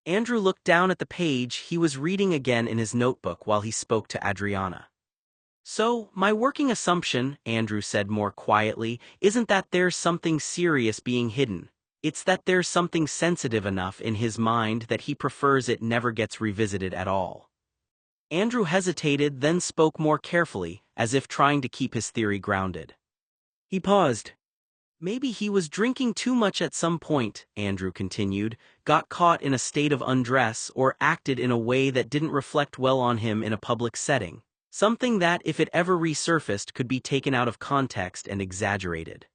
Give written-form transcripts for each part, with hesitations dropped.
Andrew looked down at the page he was reading again in his notebook while he spoke to Adriana. "So, my working assumption," Andrew said more quietly, "isn't that there's something serious being hidden. It's that there's something sensitive enough in his mind that he prefers it never gets revisited at all." Andrew hesitated, then spoke more carefully, as if trying to keep his theory grounded. He paused. "Maybe he was drinking too much at some point," Andrew continued, "got caught in a state of undress or acted in a way that didn't reflect well on him in a public setting. Something that, if it ever resurfaced, could be taken out of context and exaggerated."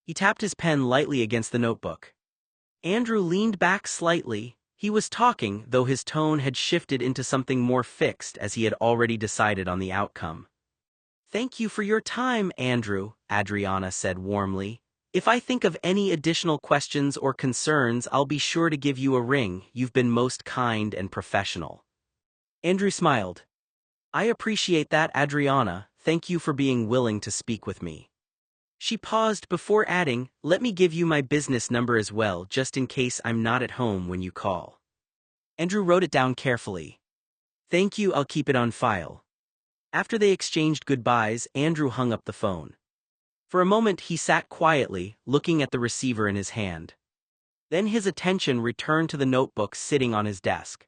He tapped his pen lightly against the notebook. Andrew leaned back slightly. He was talking, though his tone had shifted into something more fixed as he had already decided on the outcome. "Thank you for your time, Andrew," Adriana said warmly. "If I think of any additional questions or concerns, I'll be sure to give you a ring. You've been most kind and professional." Andrew smiled. "I appreciate that, Adriana. Thank you for being willing to speak with me." She paused before adding, "Let me give you my business number as well, just in case I'm not at home when you call." Andrew wrote it down carefully. "Thank you, I'll keep it on file." After they exchanged goodbyes, Andrew hung up the phone. For a moment he sat quietly, looking at the receiver in his hand. Then his attention returned to the notebook sitting on his desk.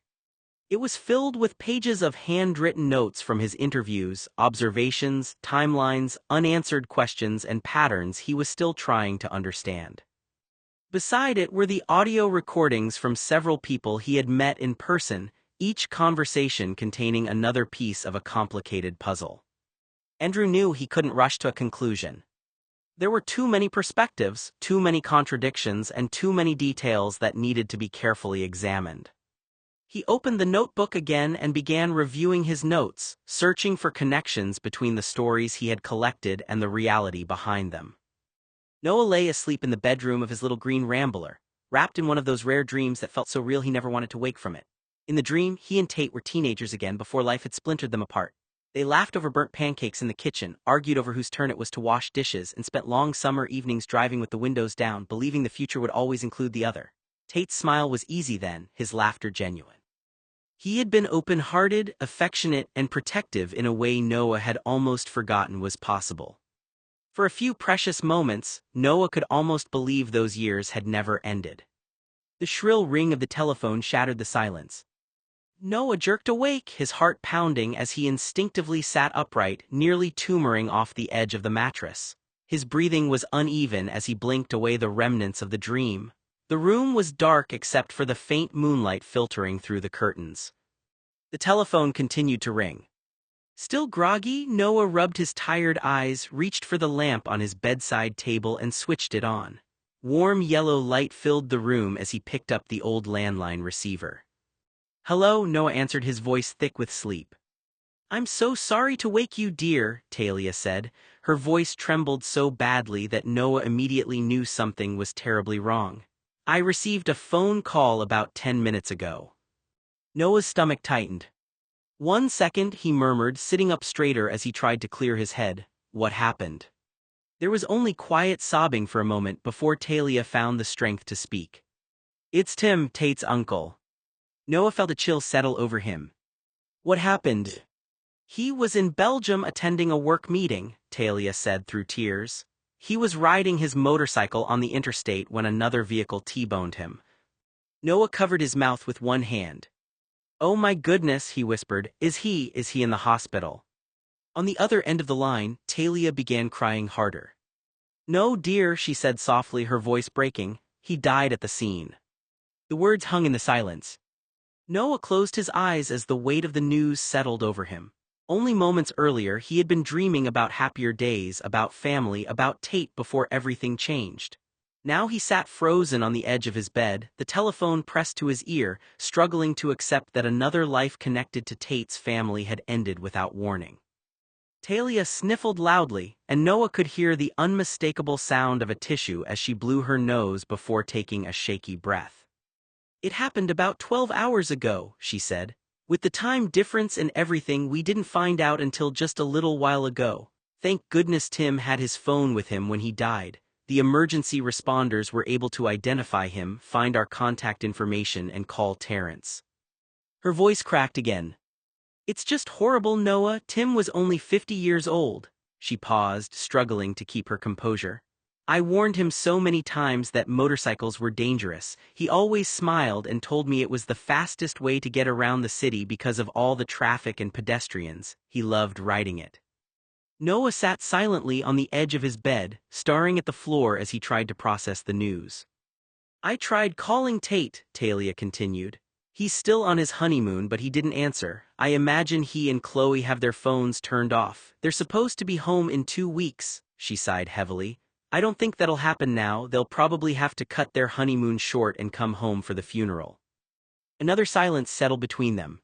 It was filled with pages of handwritten notes from his interviews, observations, timelines, unanswered questions, and patterns he was still trying to understand. Beside it were the audio recordings from several people he had met in person, each conversation containing another piece of a complicated puzzle. Andrew knew he couldn't rush to a conclusion. There were too many perspectives, too many contradictions, and too many details that needed to be carefully examined. He opened the notebook again and began reviewing his notes, searching for connections between the stories he had collected and the reality behind them. Noah lay asleep in the bedroom of his little green rambler, wrapped in one of those rare dreams that felt so real he never wanted to wake from it. In the dream, he and Tate were teenagers again before life had splintered them apart. They laughed over burnt pancakes in the kitchen, argued over whose turn it was to wash dishes, and spent long summer evenings driving with the windows down, believing the future would always include the other. Tate's smile was easy then, his laughter genuine. He had been open-hearted, affectionate, and protective in a way Noah had almost forgotten was possible. For a few precious moments, Noah could almost believe those years had never ended. The shrill ring of the telephone shattered the silence. Noah jerked awake, his heart pounding as he instinctively sat upright, nearly tumoring off the edge of the mattress. His breathing was uneven as he blinked away the remnants of the dream. The room was dark except for the faint moonlight filtering through the curtains. The telephone continued to ring. Still groggy, Noah rubbed his tired eyes, reached for the lamp on his bedside table and switched it on. Warm yellow light filled the room as he picked up the old landline receiver. "Hello," Noah answered, his voice thick with sleep. "I'm so sorry to wake you, dear," Talia said. Her voice trembled so badly that Noah immediately knew something was terribly wrong. "I received a phone call about 10 minutes ago." Noah's stomach tightened. "1 second," he murmured, sitting up straighter as he tried to clear his head. "What happened?" There was only quiet sobbing for a moment before Talia found the strength to speak. "It's Tim, Tate's uncle." Noah felt a chill settle over him. "What happened?" "He was in Belgium attending a work meeting," Talia said through tears. "He was riding his motorcycle on the interstate when another vehicle T-boned him." Noah covered his mouth with one hand. "Oh my goodness," he whispered. Is he in the hospital?" On the other end of the line, Talia began crying harder. "No, dear," she said softly, her voice breaking. "He died at the scene." The words hung in the silence. Noah closed his eyes as the weight of the news settled over him. Only moments earlier he had been dreaming about happier days, about family, about Tate before everything changed. Now he sat frozen on the edge of his bed, the telephone pressed to his ear, struggling to accept that another life connected to Tate's family had ended without warning. Talia sniffled loudly, and Noah could hear the unmistakable sound of a tissue as she blew her nose before taking a shaky breath. "It happened about 12 hours ago," she said. "With the time difference and everything, we didn't find out until just a little while ago. Thank goodness Tim had his phone with him when he died. the emergency responders were able to identify him, find our contact information, and call Terrence. Her voice cracked again. It's just horrible, Noah. Tim was only 50 years old. She paused, struggling to keep her composure. I warned him so many times that motorcycles were dangerous. He always smiled and told me it was the fastest way to get around the city because of all the traffic and pedestrians. He loved riding it. Noah sat silently on the edge of his bed, staring at the floor as he tried to process the news. I tried calling Tate, Talia continued. He's still on his honeymoon, but he didn't answer. I imagine he and Chloe have their phones turned off. They're supposed to be home in 2 weeks, she sighed heavily. I don't think that'll happen now. They'll probably have to cut their honeymoon short and come home for the funeral. Another silence settled between them.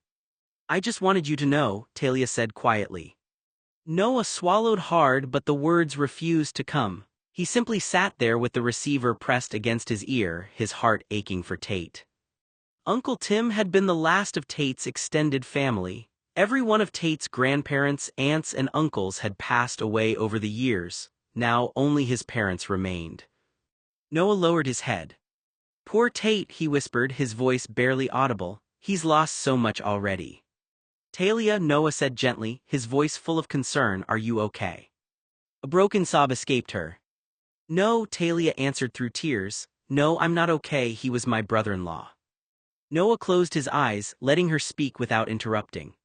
I just wanted you to know, Talia said quietly. Noah swallowed hard, but the words refused to come. He simply sat there with the receiver pressed against his ear, his heart aching for Tate. Uncle Tim had been the last of Tate's extended family. Every one of Tate's grandparents, aunts, and uncles had passed away over the years. Now only his parents remained. Noah lowered his head. Poor Tate, he whispered, his voice barely audible. He's lost so much already. Talia, Noah said gently, his voice full of concern, are you okay? A broken sob escaped her. No, Talia answered through tears. No, I'm not okay. He was my brother-in-law. Noah closed his eyes, letting her speak without interrupting.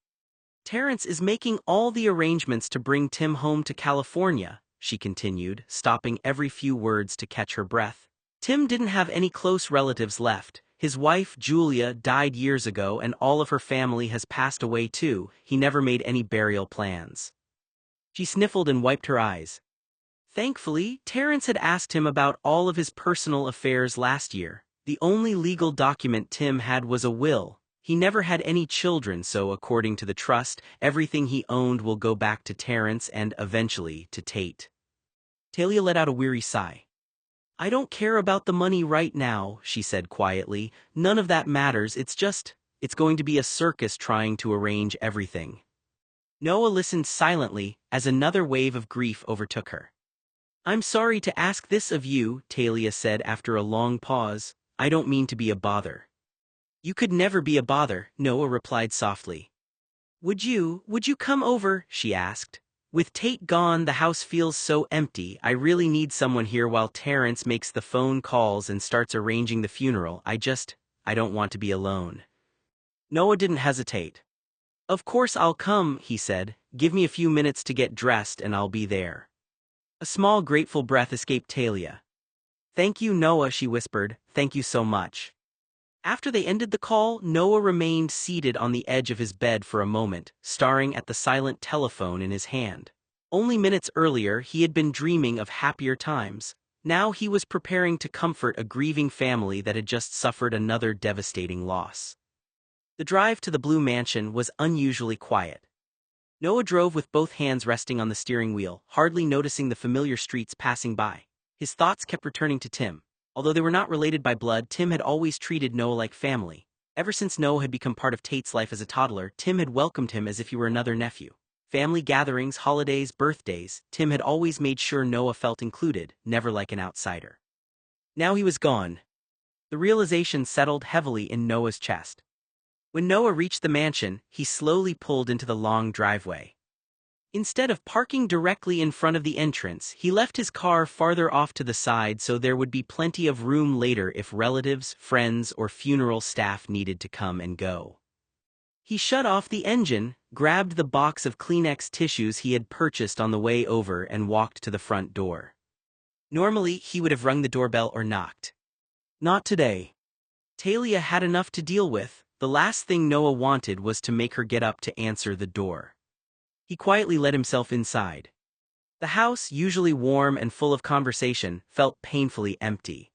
Terrence is making all the arrangements to bring Tim home to California, she continued, stopping every few words to catch her breath. Tim didn't have any close relatives left. His wife, Julia, died years ago and all of her family has passed away too. He never made any burial plans. She sniffled and wiped her eyes. Thankfully, Terrence had asked him about all of his personal affairs last year. The only legal document Tim had was a will. He never had any children, so according to the trust, everything he owned will go back to Terrence and, eventually, to Tate. Talia let out a weary sigh. I don't care about the money right now, she said quietly. None of that matters, it's going to be a circus trying to arrange everything. Noah listened silently as another wave of grief overtook her. I'm sorry to ask this of you, Talia said after a long pause. I don't mean to be a bother. You could never be a bother, Noah replied softly. Would you come over, she asked. With Tate gone, the house feels so empty. I really need someone here while Terrence makes the phone calls and starts arranging the funeral. I don't want to be alone. Noah didn't hesitate. Of course I'll come, he said. Give me a few minutes to get dressed and I'll be there. A small grateful breath escaped Talia. Thank you, Noah, she whispered. Thank you so much. After they ended the call, Noah remained seated on the edge of his bed for a moment, staring at the silent telephone in his hand. Only minutes earlier, he had been dreaming of happier times. Now he was preparing to comfort a grieving family that had just suffered another devastating loss. The drive to the Blue Mansion was unusually quiet. Noah drove with both hands resting on the steering wheel, hardly noticing the familiar streets passing by. His thoughts kept returning to Tim. Although they were not related by blood, Tim had always treated Noah like family. Ever since Noah had become part of Tate's life as a toddler, Tim had welcomed him as if he were another nephew. Family gatherings, holidays, birthdays, Tim had always made sure Noah felt included, never like an outsider. Now he was gone. The realization settled heavily in Noah's chest. When Noah reached the mansion, he slowly pulled into the long driveway. Instead of parking directly in front of the entrance, he left his car farther off to the side so there would be plenty of room later if relatives, friends, or funeral staff needed to come and go. He shut off the engine, grabbed the box of Kleenex tissues he had purchased on the way over and walked to the front door. Normally, he would have rung the doorbell or knocked. Not today. Talia had enough to deal with. The last thing Noah wanted was to make her get up to answer the door. He quietly let himself inside. The house, usually warm and full of conversation, felt painfully empty.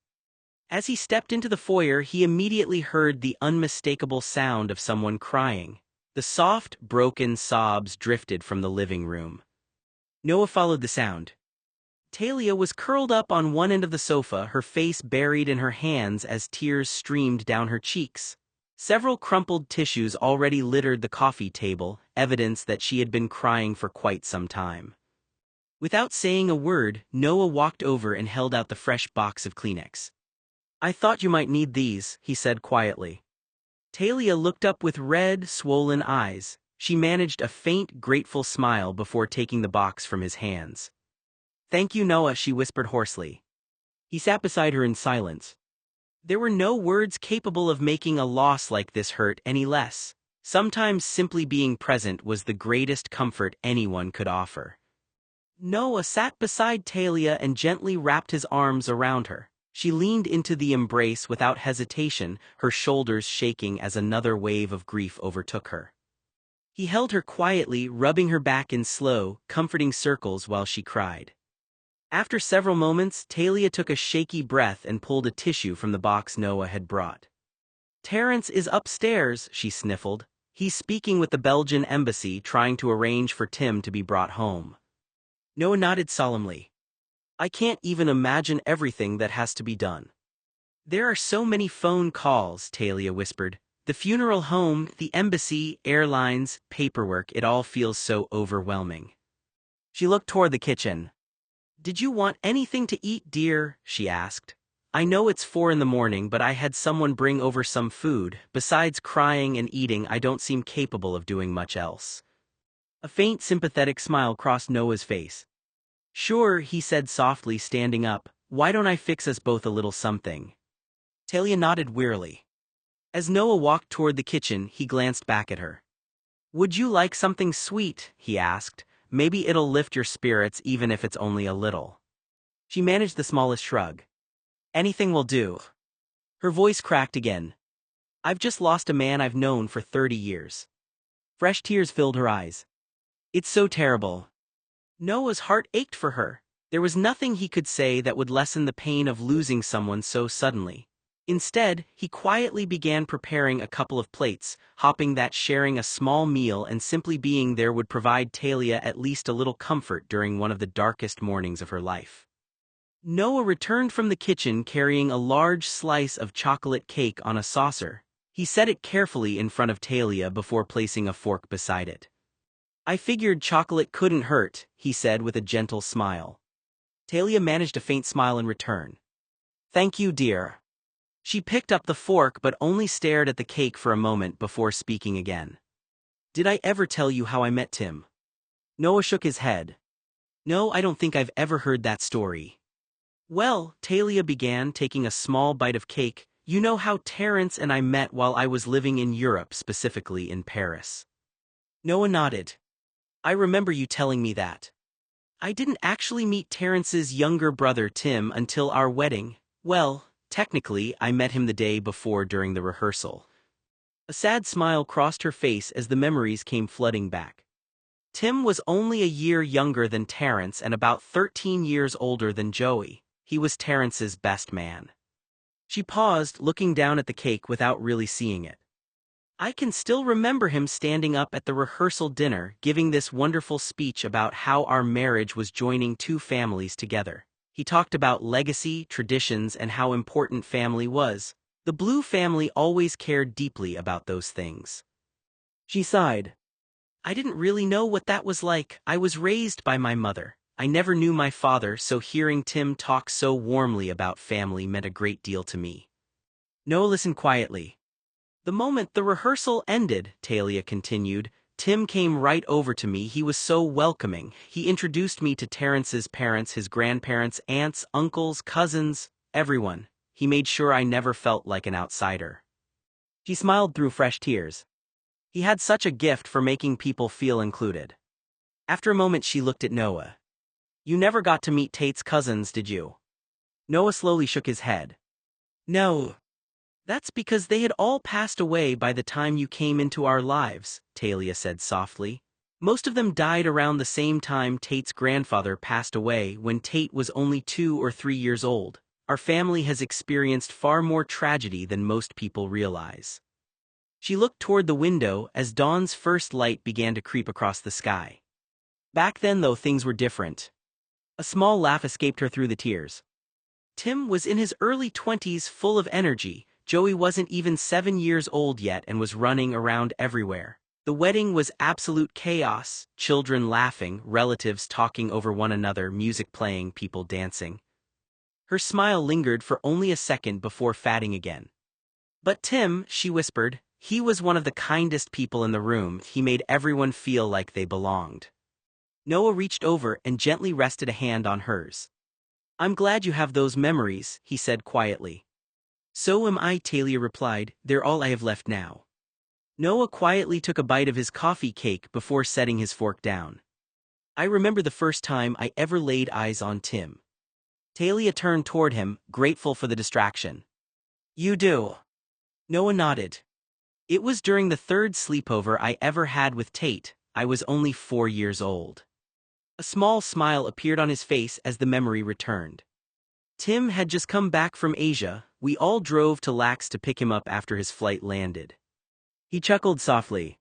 As he stepped into the foyer, he immediately heard the unmistakable sound of someone crying. The soft, broken sobs drifted from the living room. Noah followed the sound. Talia was curled up on one end of the sofa, her face buried in her hands as tears streamed down her cheeks. Several crumpled tissues already littered the coffee table, evidence that she had been crying for quite some time. Without saying a word, Noah walked over and held out the fresh box of Kleenex. I thought you might need these, he said quietly. Talia looked up with red, swollen eyes. She managed a faint, grateful smile before taking the box from his hands. Thank you, Noah, she whispered hoarsely. He sat beside her in silence. There were no words capable of making a loss like this hurt any less. Sometimes simply being present was the greatest comfort anyone could offer. Noah sat beside Talia and gently wrapped his arms around her. She leaned into the embrace without hesitation, her shoulders shaking as another wave of grief overtook her. He held her quietly, rubbing her back in slow, comforting circles while she cried. After several moments, Talia took a shaky breath and pulled a tissue from the box Noah had brought. Terrence is upstairs, she sniffled. He's speaking with the Belgian embassy, trying to arrange for Tim to be brought home. Noah nodded solemnly. I can't even imagine everything that has to be done. There are so many phone calls, Talia whispered. The funeral home, the embassy, airlines, paperwork, it all feels so overwhelming. She looked toward the kitchen. Did you want anything to eat, dear? She asked. I know it's 4 a.m, but I had someone bring over some food. Besides crying and eating, I don't seem capable of doing much else. A faint sympathetic smile crossed Noah's face. Sure, he said softly, standing up. Why don't I fix us both a little something? Talia nodded wearily. As Noah walked toward the kitchen, he glanced back at her. Would you like something sweet? He asked. Maybe it'll lift your spirits even if it's only a little. She managed the smallest shrug. Anything will do. Her voice cracked again. I've just lost a man I've known for 30 years. Fresh tears filled her eyes. It's so terrible. Noah's heart ached for her. There was nothing he could say that would lessen the pain of losing someone so suddenly. Instead, he quietly began preparing a couple of plates, hoping that sharing a small meal and simply being there would provide Talia at least a little comfort during one of the darkest mornings of her life. Noah returned from the kitchen carrying a large slice of chocolate cake on a saucer. He set it carefully in front of Talia before placing a fork beside it. I figured chocolate couldn't hurt, he said with a gentle smile. Talia managed a faint smile in return. Thank you, dear. She picked up the fork but only stared at the cake for a moment before speaking again. Did I ever tell you how I met Tim? Noah shook his head. No, I don't think I've ever heard that story. Well, Talia began, taking a small bite of cake. You know how Terrence and I met while I was living in Europe, specifically in Paris. Noah nodded. I remember you telling me that. I didn't actually meet Terrence's younger brother Tim until our wedding. Well, technically, I met him the day before during the rehearsal. A sad smile crossed her face as the memories came flooding back. Tim was only a year younger than Terrence and about 13 years older than Joey. He was Terrence's best man. She paused, looking down at the cake without really seeing it. I can still remember him standing up at the rehearsal dinner, giving this wonderful speech about how our marriage was joining two families together. He talked about legacy, traditions, and how important family was. The Blue family always cared deeply about those things. She sighed. I didn't really know what that was like. I was raised by my mother. I never knew my father, so hearing Tim talk so warmly about family meant a great deal to me. Noah listened quietly. The moment the rehearsal ended, Talia continued, Tim came right over to me. He was so welcoming. He introduced me to Terrence's parents, his grandparents, aunts, uncles, cousins, everyone. He made sure I never felt like an outsider. She smiled through fresh tears. He had such a gift for making people feel included. After a moment she looked at Noah. You never got to meet Tate's cousins, did you? Noah slowly shook his head. No. That's because they had all passed away by the time you came into our lives, Talia said softly. Most of them died around the same time Tate's grandfather passed away, when Tate was only 2 or 3 years old. Our family has experienced far more tragedy than most people realize. She looked toward the window as dawn's first light began to creep across the sky. Back then, though, things were different. A small laugh escaped her through the tears. Tim was in his early 20s, full of energy. Joey wasn't even 7 years old yet and was running around everywhere. The wedding was absolute chaos, children laughing, relatives talking over one another, music playing, people dancing. Her smile lingered for only a second before fading again. "But Tim," she whispered, "he was one of the kindest people in the room. He made everyone feel like they belonged." Noah reached over and gently rested a hand on hers. "I'm glad you have those memories," he said quietly. "So am I," Talia replied. "They're all I have left now." Noah quietly took a bite of his coffee cake before setting his fork down. "I remember the first time I ever laid eyes on Tim." Talia turned toward him, grateful for the distraction. "You do?" Noah nodded. "It was during the third sleepover I ever had with Tate. I was only 4 years old." A small smile appeared on his face as the memory returned. Tim had just come back from Asia. We all drove to Lax to pick him up after his flight landed. He chuckled softly.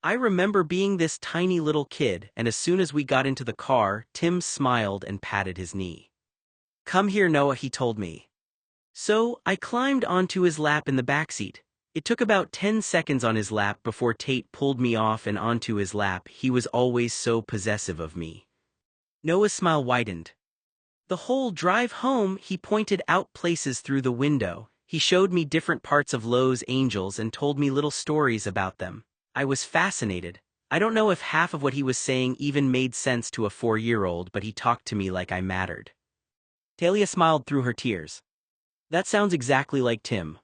"I remember being this tiny little kid, and as soon as we got into the car, Tim smiled and patted his knee. 'Come here, Noah,' he told me. So, I climbed onto his lap in the backseat. It took about 10 seconds on his lap before Tate pulled me off and onto his lap. He was always so possessive of me." Noah's smile widened. "The whole drive home, he pointed out places through the window. He showed me different parts of Lowe's Angels and told me little stories about them. I was fascinated. I don't know if half of what he was saying even made sense to a 4-year-old, but he talked to me like I mattered." Talia smiled through her tears. "That sounds exactly like Tim."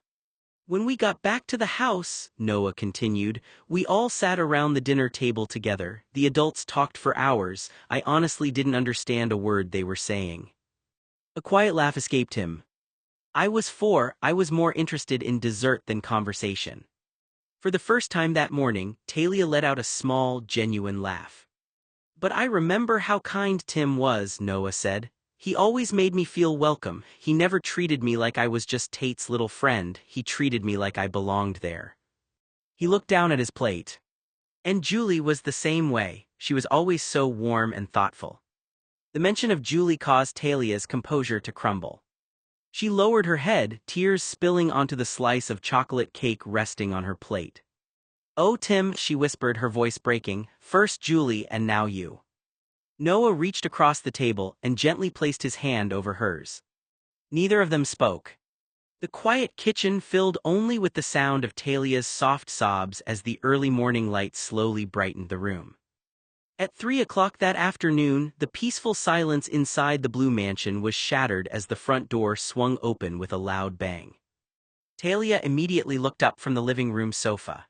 "When we got back to the house," Noah continued, "we all sat around the dinner table together. The adults talked for hours. I honestly didn't understand a word they were saying." A quiet laugh escaped him. "I was 4, I was more interested in dessert than conversation." For the first time that morning, Talia let out a small, genuine laugh. "But I remember how kind Tim was," Noah said. "He always made me feel welcome. He never treated me like I was just Tate's little friend. He treated me like I belonged there." He looked down at his plate. "And Julie was the same way. She was always so warm and thoughtful." The mention of Julie caused Talia's composure to crumble. She lowered her head, tears spilling onto the slice of chocolate cake resting on her plate. "Oh, Tim," she whispered, her voice breaking, "first Julie and now you." Noah reached across the table and gently placed his hand over hers. Neither of them spoke. The quiet kitchen filled only with the sound of Talia's soft sobs as the early morning light slowly brightened the room. At 3 o'clock that afternoon, the peaceful silence inside the Blue Mansion was shattered as the front door swung open with a loud bang. Talia immediately looked up from the living room sofa.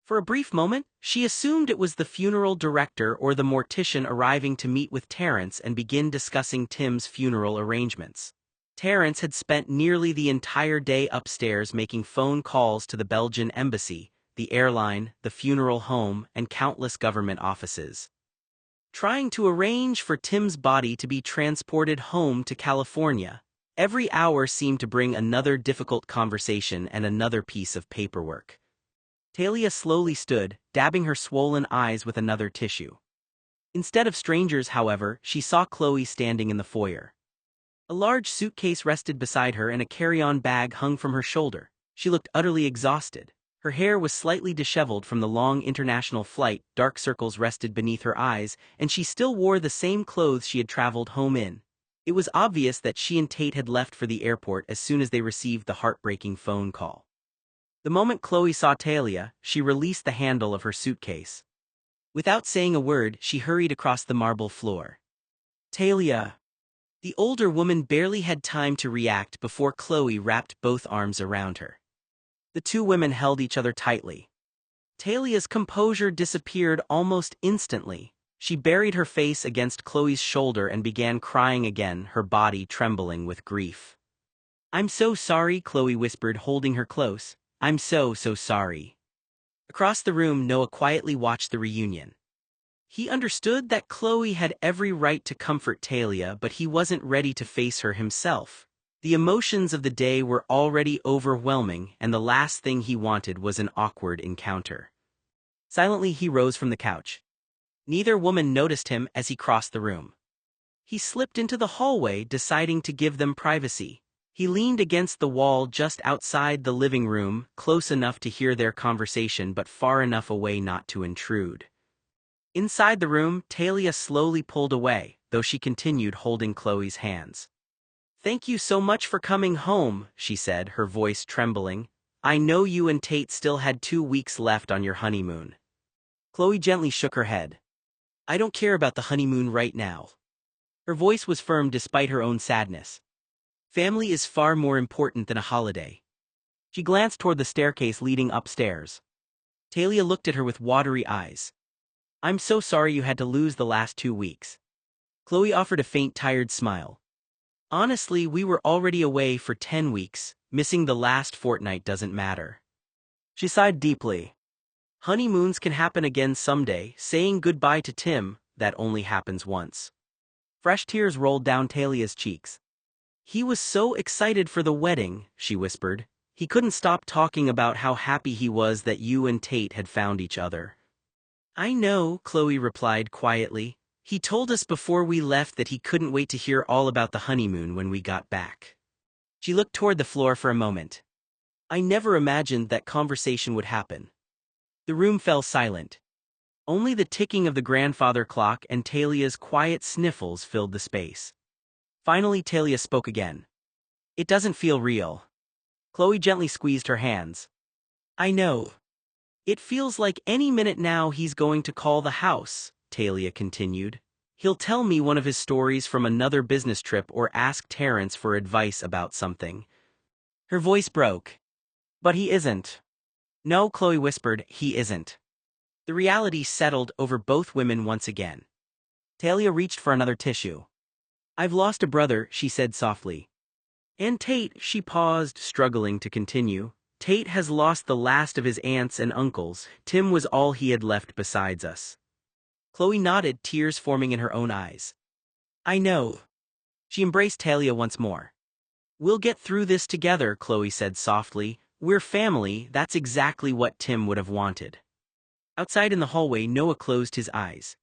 For a brief moment, she assumed it was the funeral director or the mortician arriving to meet with Terrence and begin discussing Tim's funeral arrangements. Terrence had spent nearly the entire day upstairs making phone calls to the Belgian embassy, the airline, the funeral home, and countless government offices, trying to arrange for Tim's body to be transported home to California. Every hour seemed to bring another difficult conversation and another piece of paperwork. Talia slowly stood, dabbing her swollen eyes with another tissue. Instead of strangers, however, she saw Chloe standing in the foyer. A large suitcase rested beside her and a carry-on bag hung from her shoulder. She looked utterly exhausted. Her hair was slightly disheveled from the long international flight, dark circles rested beneath her eyes, and she still wore the same clothes she had traveled home in. It was obvious that she and Tate had left for the airport as soon as they received the heartbreaking phone call. The moment Chloe saw Talia, she released the handle of her suitcase. Without saying a word, she hurried across the marble floor. "Talia." The older woman barely had time to react before Chloe wrapped both arms around her. The two women held each other tightly. Talia's composure disappeared almost instantly. She buried her face against Chloe's shoulder and began crying again, her body trembling with grief. "I'm so sorry," Chloe whispered, holding her close. "I'm so sorry." Across the room, Noah quietly watched the reunion. He understood that Chloe had every right to comfort Talia, but he wasn't ready to face her himself. The emotions of the day were already overwhelming, and the last thing he wanted was an awkward encounter. Silently, he rose from the couch. Neither woman noticed him as he crossed the room. He slipped into the hallway, deciding to give them privacy. He leaned against the wall just outside the living room, close enough to hear their conversation but far enough away not to intrude. Inside the room, Talia slowly pulled away, though she continued holding Chloe's hands. "Thank you so much for coming home," she said, her voice trembling. "I know you and Tate still had 2 weeks left on your honeymoon." Chloe gently shook her head. "I don't care about the honeymoon right now." Her voice was firm despite her own sadness. "Family is far more important than a holiday." She glanced toward the staircase leading upstairs. Talia looked at her with watery eyes. "I'm so sorry you had to lose the last 2 weeks." Chloe offered a faint, tired smile. "Honestly, we were already away for 10 weeks. Missing the last fortnight doesn't matter." She sighed deeply. "Honeymoons can happen again someday. Saying goodbye to Tim, that only happens once." Fresh tears rolled down Talia's cheeks. "He was so excited for the wedding," she whispered. "He couldn't stop talking about how happy he was that you and Tate had found each other." "I know," Chloe replied quietly. "He told us before we left that he couldn't wait to hear all about the honeymoon when we got back." She looked toward the floor for a moment. "I never imagined that conversation would happen." The room fell silent. Only the ticking of the grandfather clock and Talia's quiet sniffles filled the space. Finally, Talia spoke again. "It doesn't feel real." Chloe gently squeezed her hands. "I know. It feels like any minute now he's going to call the house," Talia continued. "He'll tell me one of his stories from another business trip or ask Terrence for advice about something." Her voice broke. "But he isn't." "No," Chloe whispered, "he isn't." The reality settled over both women once again. Talia reached for another tissue. "I've lost a brother," she said softly. "And Tate," she paused, struggling to continue. "Tate has lost the last of his aunts and uncles. Tim was all he had left besides us." Chloe nodded, tears forming in her own eyes. "I know." She embraced Talia once more. "We'll get through this together," Chloe said softly. "We're family. That's exactly what Tim would have wanted." Outside in the hallway, Noah closed his eyes.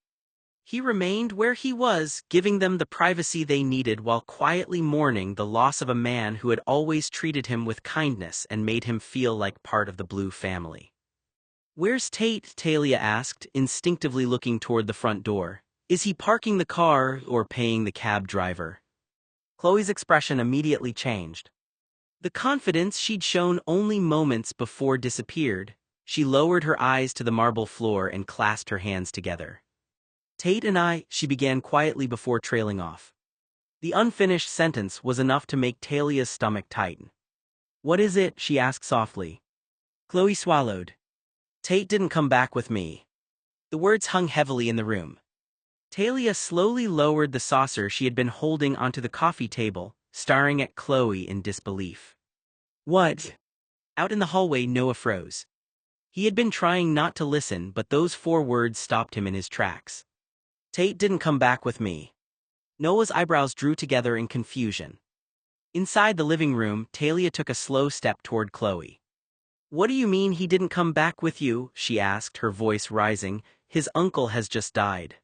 He remained where he was, giving them the privacy they needed while quietly mourning the loss of a man who had always treated him with kindness and made him feel like part of the Blue family. "Where's Tate?" Talia asked, instinctively looking toward the front door. "Is he parking the car or paying the cab driver?" Chloe's expression immediately changed. The confidence she'd shown only moments before disappeared. She lowered her eyes to the marble floor and clasped her hands together. "Tate and I," she began quietly before trailing off. The unfinished sentence was enough to make Talia's stomach tighten. "What is it?" she asked softly. Chloe swallowed. "Tate didn't come back with me." The words hung heavily in the room. Talia slowly lowered the saucer she had been holding onto the coffee table, staring at Chloe in disbelief. "What?" Out in the hallway, Noah froze. He had been trying not to listen, but those 4 words stopped him in his tracks. "Tate didn't come back with me." Noah's eyebrows drew together in confusion. Inside the living room, Talia took a slow step toward Chloe. "What do you mean he didn't come back with you?" she asked, her voice rising. "His uncle has just died."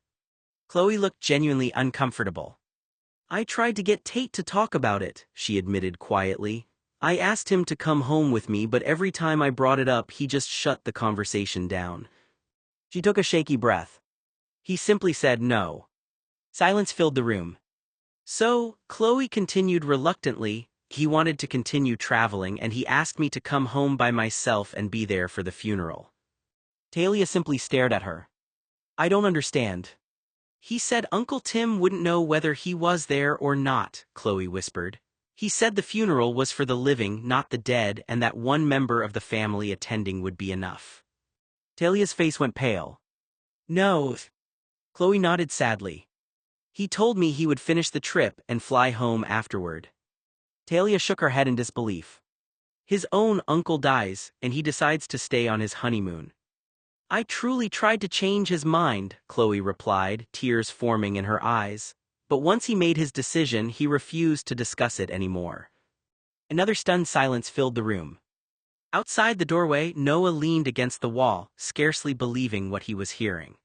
Chloe looked genuinely uncomfortable. "I tried to get Tate to talk about it," she admitted quietly. "I asked him to come home with me, but every time I brought it up he just shut the conversation down." She took a shaky breath. "He simply said no." Silence filled the room. "So," Chloe continued reluctantly, "he wanted to continue traveling and he asked me to come home by myself and be there for the funeral." Talia simply stared at her. "I don't understand." "He said Uncle Tim wouldn't know whether he was there or not," Chloe whispered. "He said the funeral was for the living, not the dead, and that one member of the family attending would be enough." Talia's face went pale. "No." Chloe nodded sadly. "He told me he would finish the trip and fly home afterward." Talia shook her head in disbelief. "His own uncle dies, and he decides to stay on his honeymoon." "I truly tried to change his mind," Chloe replied, tears forming in her eyes. "But once he made his decision, he refused to discuss it anymore." Another stunned silence filled the room. Outside the doorway, Noah leaned against the wall, scarcely believing what he was hearing.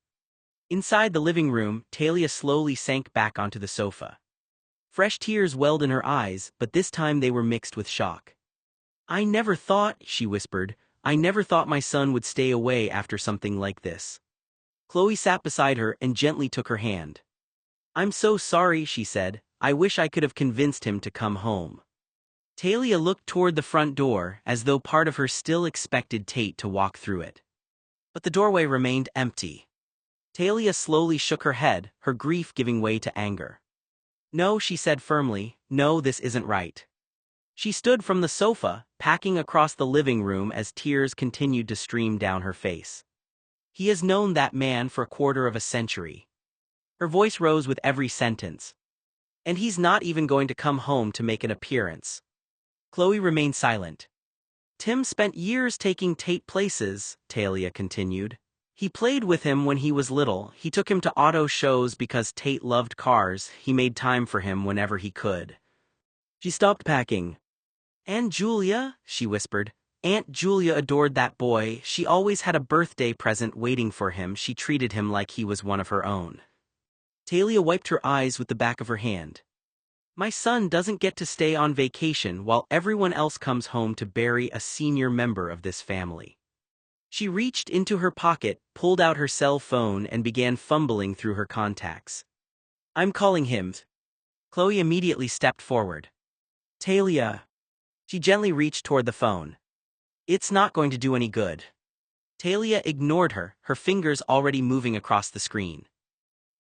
Inside the living room, Talia slowly sank back onto the sofa. Fresh tears welled in her eyes, but this time they were mixed with shock. "I never thought," she whispered, "I never thought my son would stay away after something like this." Chloe sat beside her and gently took her hand. "I'm so sorry," she said. "I wish I could have convinced him to come home." Talia looked toward the front door, as though part of her still expected Tate to walk through it. But the doorway remained empty. Talia slowly shook her head, her grief giving way to anger. "No," she said firmly, "no, this isn't right." She stood from the sofa, packing across the living room as tears continued to stream down her face. "He has known that man for a quarter of a century." Her voice rose with every sentence. "And he's not even going to come home to make an appearance." Chloe remained silent. "Tim spent years taking Tate places," Talia continued. "He played with him when he was little, he took him to auto shows because Tate loved cars, he made time for him whenever he could." She stopped packing. "Aunt Julia," she whispered. "Aunt Julia adored that boy, she always had a birthday present waiting for him, she treated him like he was one of her own." Talia wiped her eyes with the back of her hand. "My son doesn't get to stay on vacation while everyone else comes home to bury a senior member of this family." She reached into her pocket, pulled out her cell phone and began fumbling through her contacts. "I'm calling him." Chloe immediately stepped forward. "Talia." She gently reached toward the phone. "It's not going to do any good." Talia ignored her, her fingers already moving across the screen.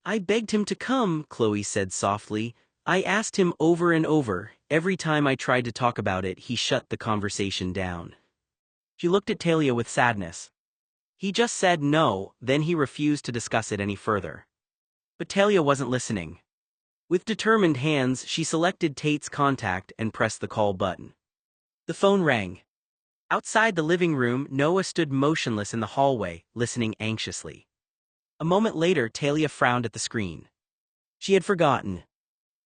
"I begged him to come," Chloe said softly. "I asked him over and over. Every time I tried to talk about it, he shut the conversation down." She looked at Talia with sadness. "He just said no, then he refused to discuss it any further." But Talia wasn't listening. With determined hands, she selected Tate's contact and pressed the call button. The phone rang. Outside the living room, Noah stood motionless in the hallway, listening anxiously. A moment later, Talia frowned at the screen. She had forgotten.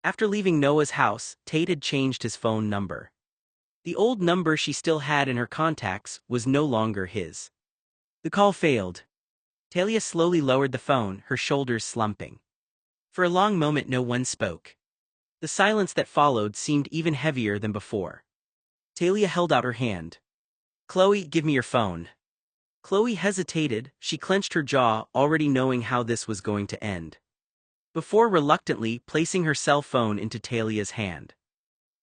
After leaving Noah's house, Tate had changed his phone number. The old number she still had in her contacts was no longer his. The call failed. Talia slowly lowered the phone, her shoulders slumping. For a long moment no one spoke. The silence that followed seemed even heavier than before. Talia held out her hand. "Chloe, give me your phone." Chloe hesitated, she clenched her jaw, already knowing how this was going to end. Before reluctantly placing her cell phone into Talia's hand.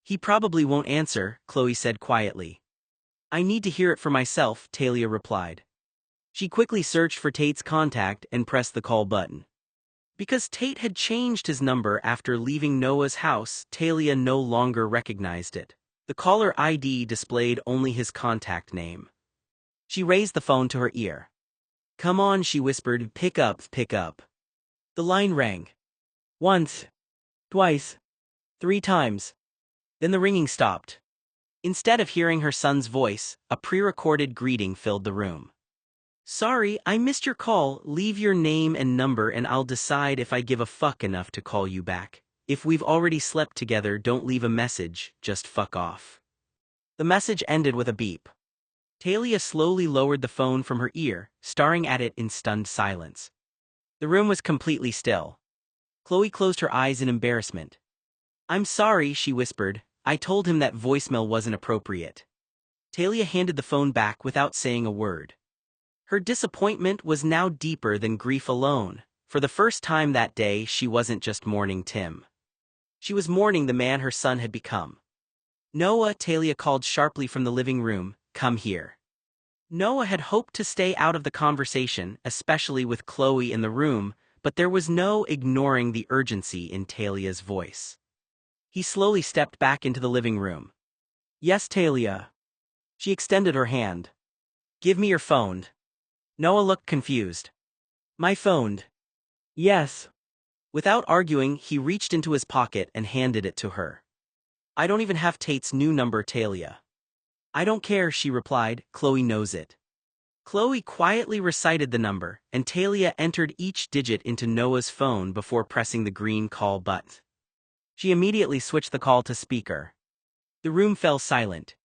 "He probably won't answer," Chloe said quietly. "I need to hear it for myself," Talia replied. She quickly searched for Tate's contact and pressed the call button. Because Tate had changed his number after leaving Noah's house, Talia no longer recognized it. The caller ID displayed only his contact name. She raised the phone to her ear. "Come on," she whispered, pick up." The line rang. Once. Twice. 3 times. Then the ringing stopped. Instead of hearing her son's voice, a pre-recorded greeting filled the room. "Sorry, I missed your call. Leave your name and number and I'll decide if I give a fuck enough to call you back. If we've already slept together, don't leave a message, just fuck off." The message ended with a beep. Talia slowly lowered the phone from her ear, staring at it in stunned silence. The room was completely still. Chloe closed her eyes in embarrassment. "I'm sorry," she whispered. "I told him that voicemail wasn't appropriate." Talia handed the phone back without saying a word. Her disappointment was now deeper than grief alone. For the first time that day, she wasn't just mourning Tim. She was mourning the man her son had become. "Noah," Talia called sharply from the living room, "come here." Noah had hoped to stay out of the conversation, especially with Chloe in the room, but there was no ignoring the urgency in Talia's voice. He slowly stepped back into the living room. "Yes, Talia." She extended her hand. "Give me your phone." Noah looked confused. "My phone?" "Yes." Without arguing, he reached into his pocket and handed it to her. "I don't even have Tate's new number, Talia." "I don't care," she replied, "Chloe knows it." Chloe quietly recited the number, and Talia entered each digit into Noah's phone before pressing the green call button. She immediately switched the call to speaker. The room fell silent.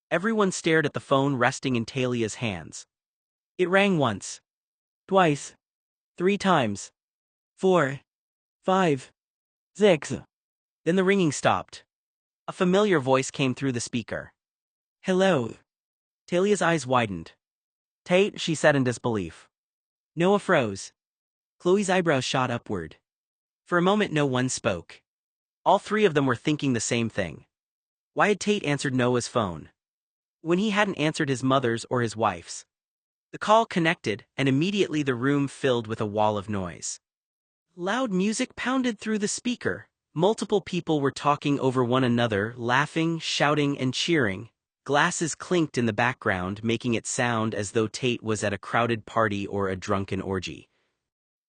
Everyone stared at the phone resting in Talia's hands. It rang once. Twice. 3 times. 4. 5. 6. Then the ringing stopped. A familiar voice came through the speaker. "Hello." Talia's eyes widened. "Tate," she said in disbelief. Noah froze. Chloe's eyebrows shot upward. For a moment no one spoke. All three of them were thinking the same thing. Why had Tate answered Noah's phone when he hadn't answered his mother's or his wife's? The call connected, and immediately the room filled with a wall of noise. Loud music pounded through the speaker. Multiple people were talking over one another, laughing, shouting, and cheering. Glasses clinked in the background, making it sound as though Tate was at a crowded party or a drunken orgy.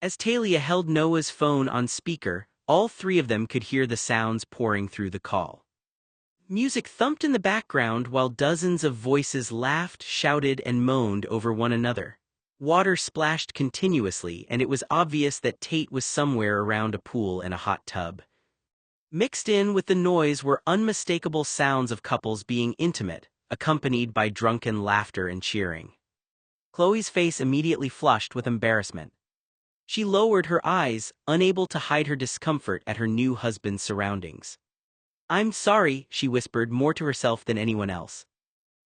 As Talia held Noah's phone on speaker, all three of them could hear the sounds pouring through the call. Music thumped in the background while dozens of voices laughed, shouted, and moaned over one another. Water splashed continuously, and it was obvious that Tate was somewhere around a pool and a hot tub. Mixed in with the noise were unmistakable sounds of couples being intimate, accompanied by drunken laughter and cheering. Chloe's face immediately flushed with embarrassment. She lowered her eyes, unable to hide her discomfort at her new husband's surroundings. "I'm sorry," she whispered more to herself than anyone else.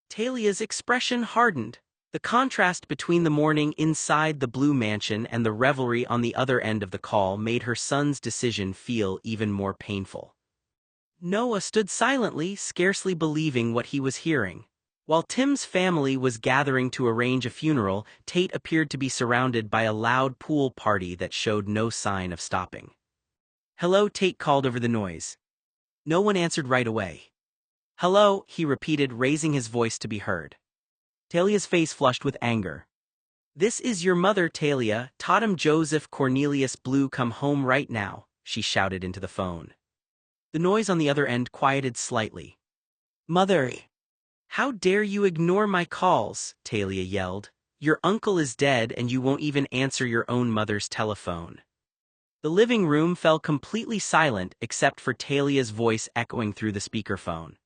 Talia's expression hardened. The contrast between the morning inside the Blue Mansion and the revelry on the other end of the call made her son's decision feel even more painful. Noah stood silently, scarcely believing what he was hearing. While Tim's family was gathering to arrange a funeral, Tate appeared to be surrounded by a loud pool party that showed no sign of stopping. "Hello," Tate called over the noise. No one answered right away. "Hello," he repeated, raising his voice to be heard. Talia's face flushed with anger. "This is your mother, Talia. Tatum Joseph Cornelius Blue, come home right now," she shouted into the phone. The noise on the other end quieted slightly. "Mother! How dare you ignore my calls?" Talia yelled. "Your uncle is dead and you won't even answer your own mother's telephone." The living room fell completely silent except for Talia's voice echoing through the speakerphone.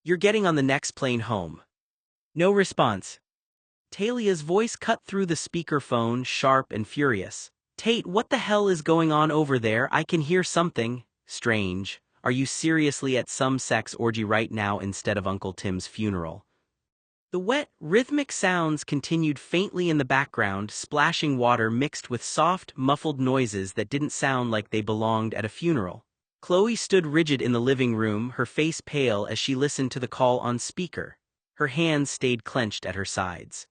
"You're getting on the next plane home." No response. Talia's voice cut through the speakerphone, sharp and furious. "Tate, what the hell is going on over there? I can hear something strange. Are you seriously at some sex orgy right now instead of Uncle Tim's funeral?" The wet, rhythmic sounds continued faintly in the background, splashing water mixed with soft, muffled noises that didn't sound like they belonged at a funeral. Chloe stood rigid in the living room, her face pale as she listened to the call on speaker. Her hands stayed clenched at her sides.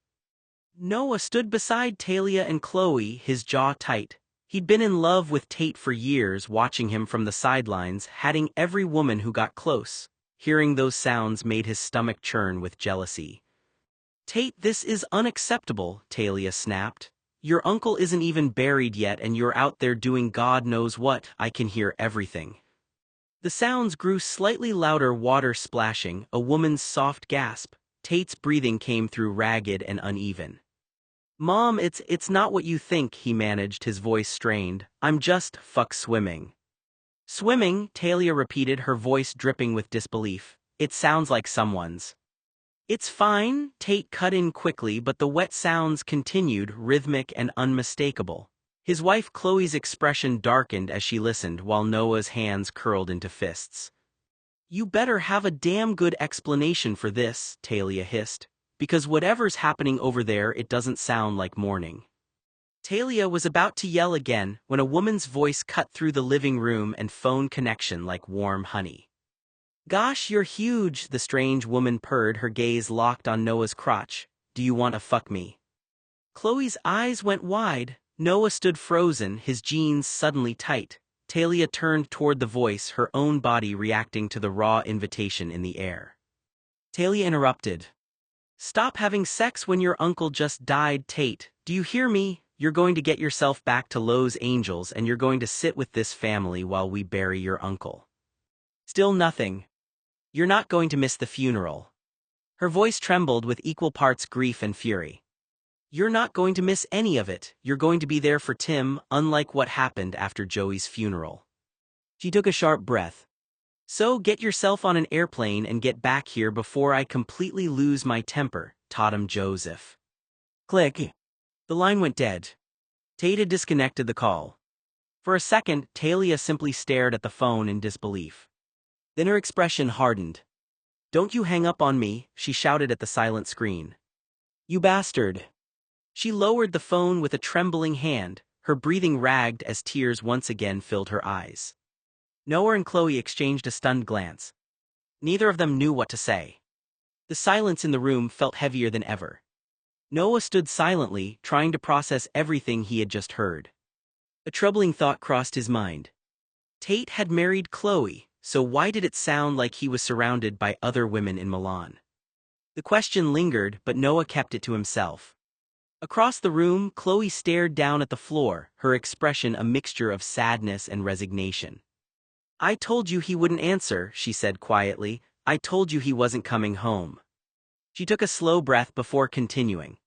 Noah stood beside Talia and Chloe, his jaw tight. He'd been in love with Tate for years, watching him from the sidelines, hatting every woman who got close. Hearing those sounds made his stomach churn with jealousy. "Tate, this is unacceptable," Talia snapped. "Your uncle isn't even buried yet and you're out there doing God knows what. I can hear everything." The sounds grew slightly louder, water splashing, a woman's soft gasp. Tate's breathing came through ragged and uneven. "Mom, it's not what you think," he managed, his voice strained. "I'm just swimming." "Swimming?" Talia repeated, her voice dripping with disbelief. "It sounds like someone's." "It's fine," Tate cut in quickly, but the wet sounds continued, rhythmic and unmistakable. His wife Chloe's expression darkened as she listened, while Noah's hands curled into fists. "You better have a damn good explanation for this," Talia hissed, "because whatever's happening over there, it doesn't sound like mourning." Talia was about to yell again when a woman's voice cut through the living room and phone connection like warm honey. "Gosh, you're huge," the strange woman purred, her gaze locked on Noah's crotch. "Do you want to fuck me?" Chloe's eyes went wide. Noah stood frozen, his jeans suddenly tight. Talia turned toward the voice, her own body reacting to the raw invitation in the air. Talia interrupted. "Stop having sex when your uncle just died, Tate. Do you hear me? You're going to get yourself back to Los Angeles and you're going to sit with this family while we bury your uncle." Still nothing. "You're not going to miss the funeral." Her voice trembled with equal parts grief and fury. "You're not going to miss any of it. You're going to be there for Tim, unlike what happened after Joey's funeral." She took a sharp breath. "So get yourself on an airplane and get back here before I completely lose my temper, Tatum Joseph." Click. The line went dead. Tate had disconnected the call. For a second, Talia simply stared at the phone in disbelief. Then her expression hardened. "Don't you hang up on me," she shouted at the silent screen. "You bastard." She lowered the phone with a trembling hand, her breathing ragged as tears once again filled her eyes. Noah and Chloe exchanged a stunned glance. Neither of them knew what to say. The silence in the room felt heavier than ever. Noah stood silently, trying to process everything he had just heard. A troubling thought crossed his mind. Tate had married Chloe, so why did it sound like he was surrounded by other women in Milan? The question lingered, but Noah kept it to himself. Across the room, Chloe stared down at the floor, her expression a mixture of sadness and resignation. "I told you he wouldn't answer," she said quietly. "I told you he wasn't coming home." She took a slow breath before continuing.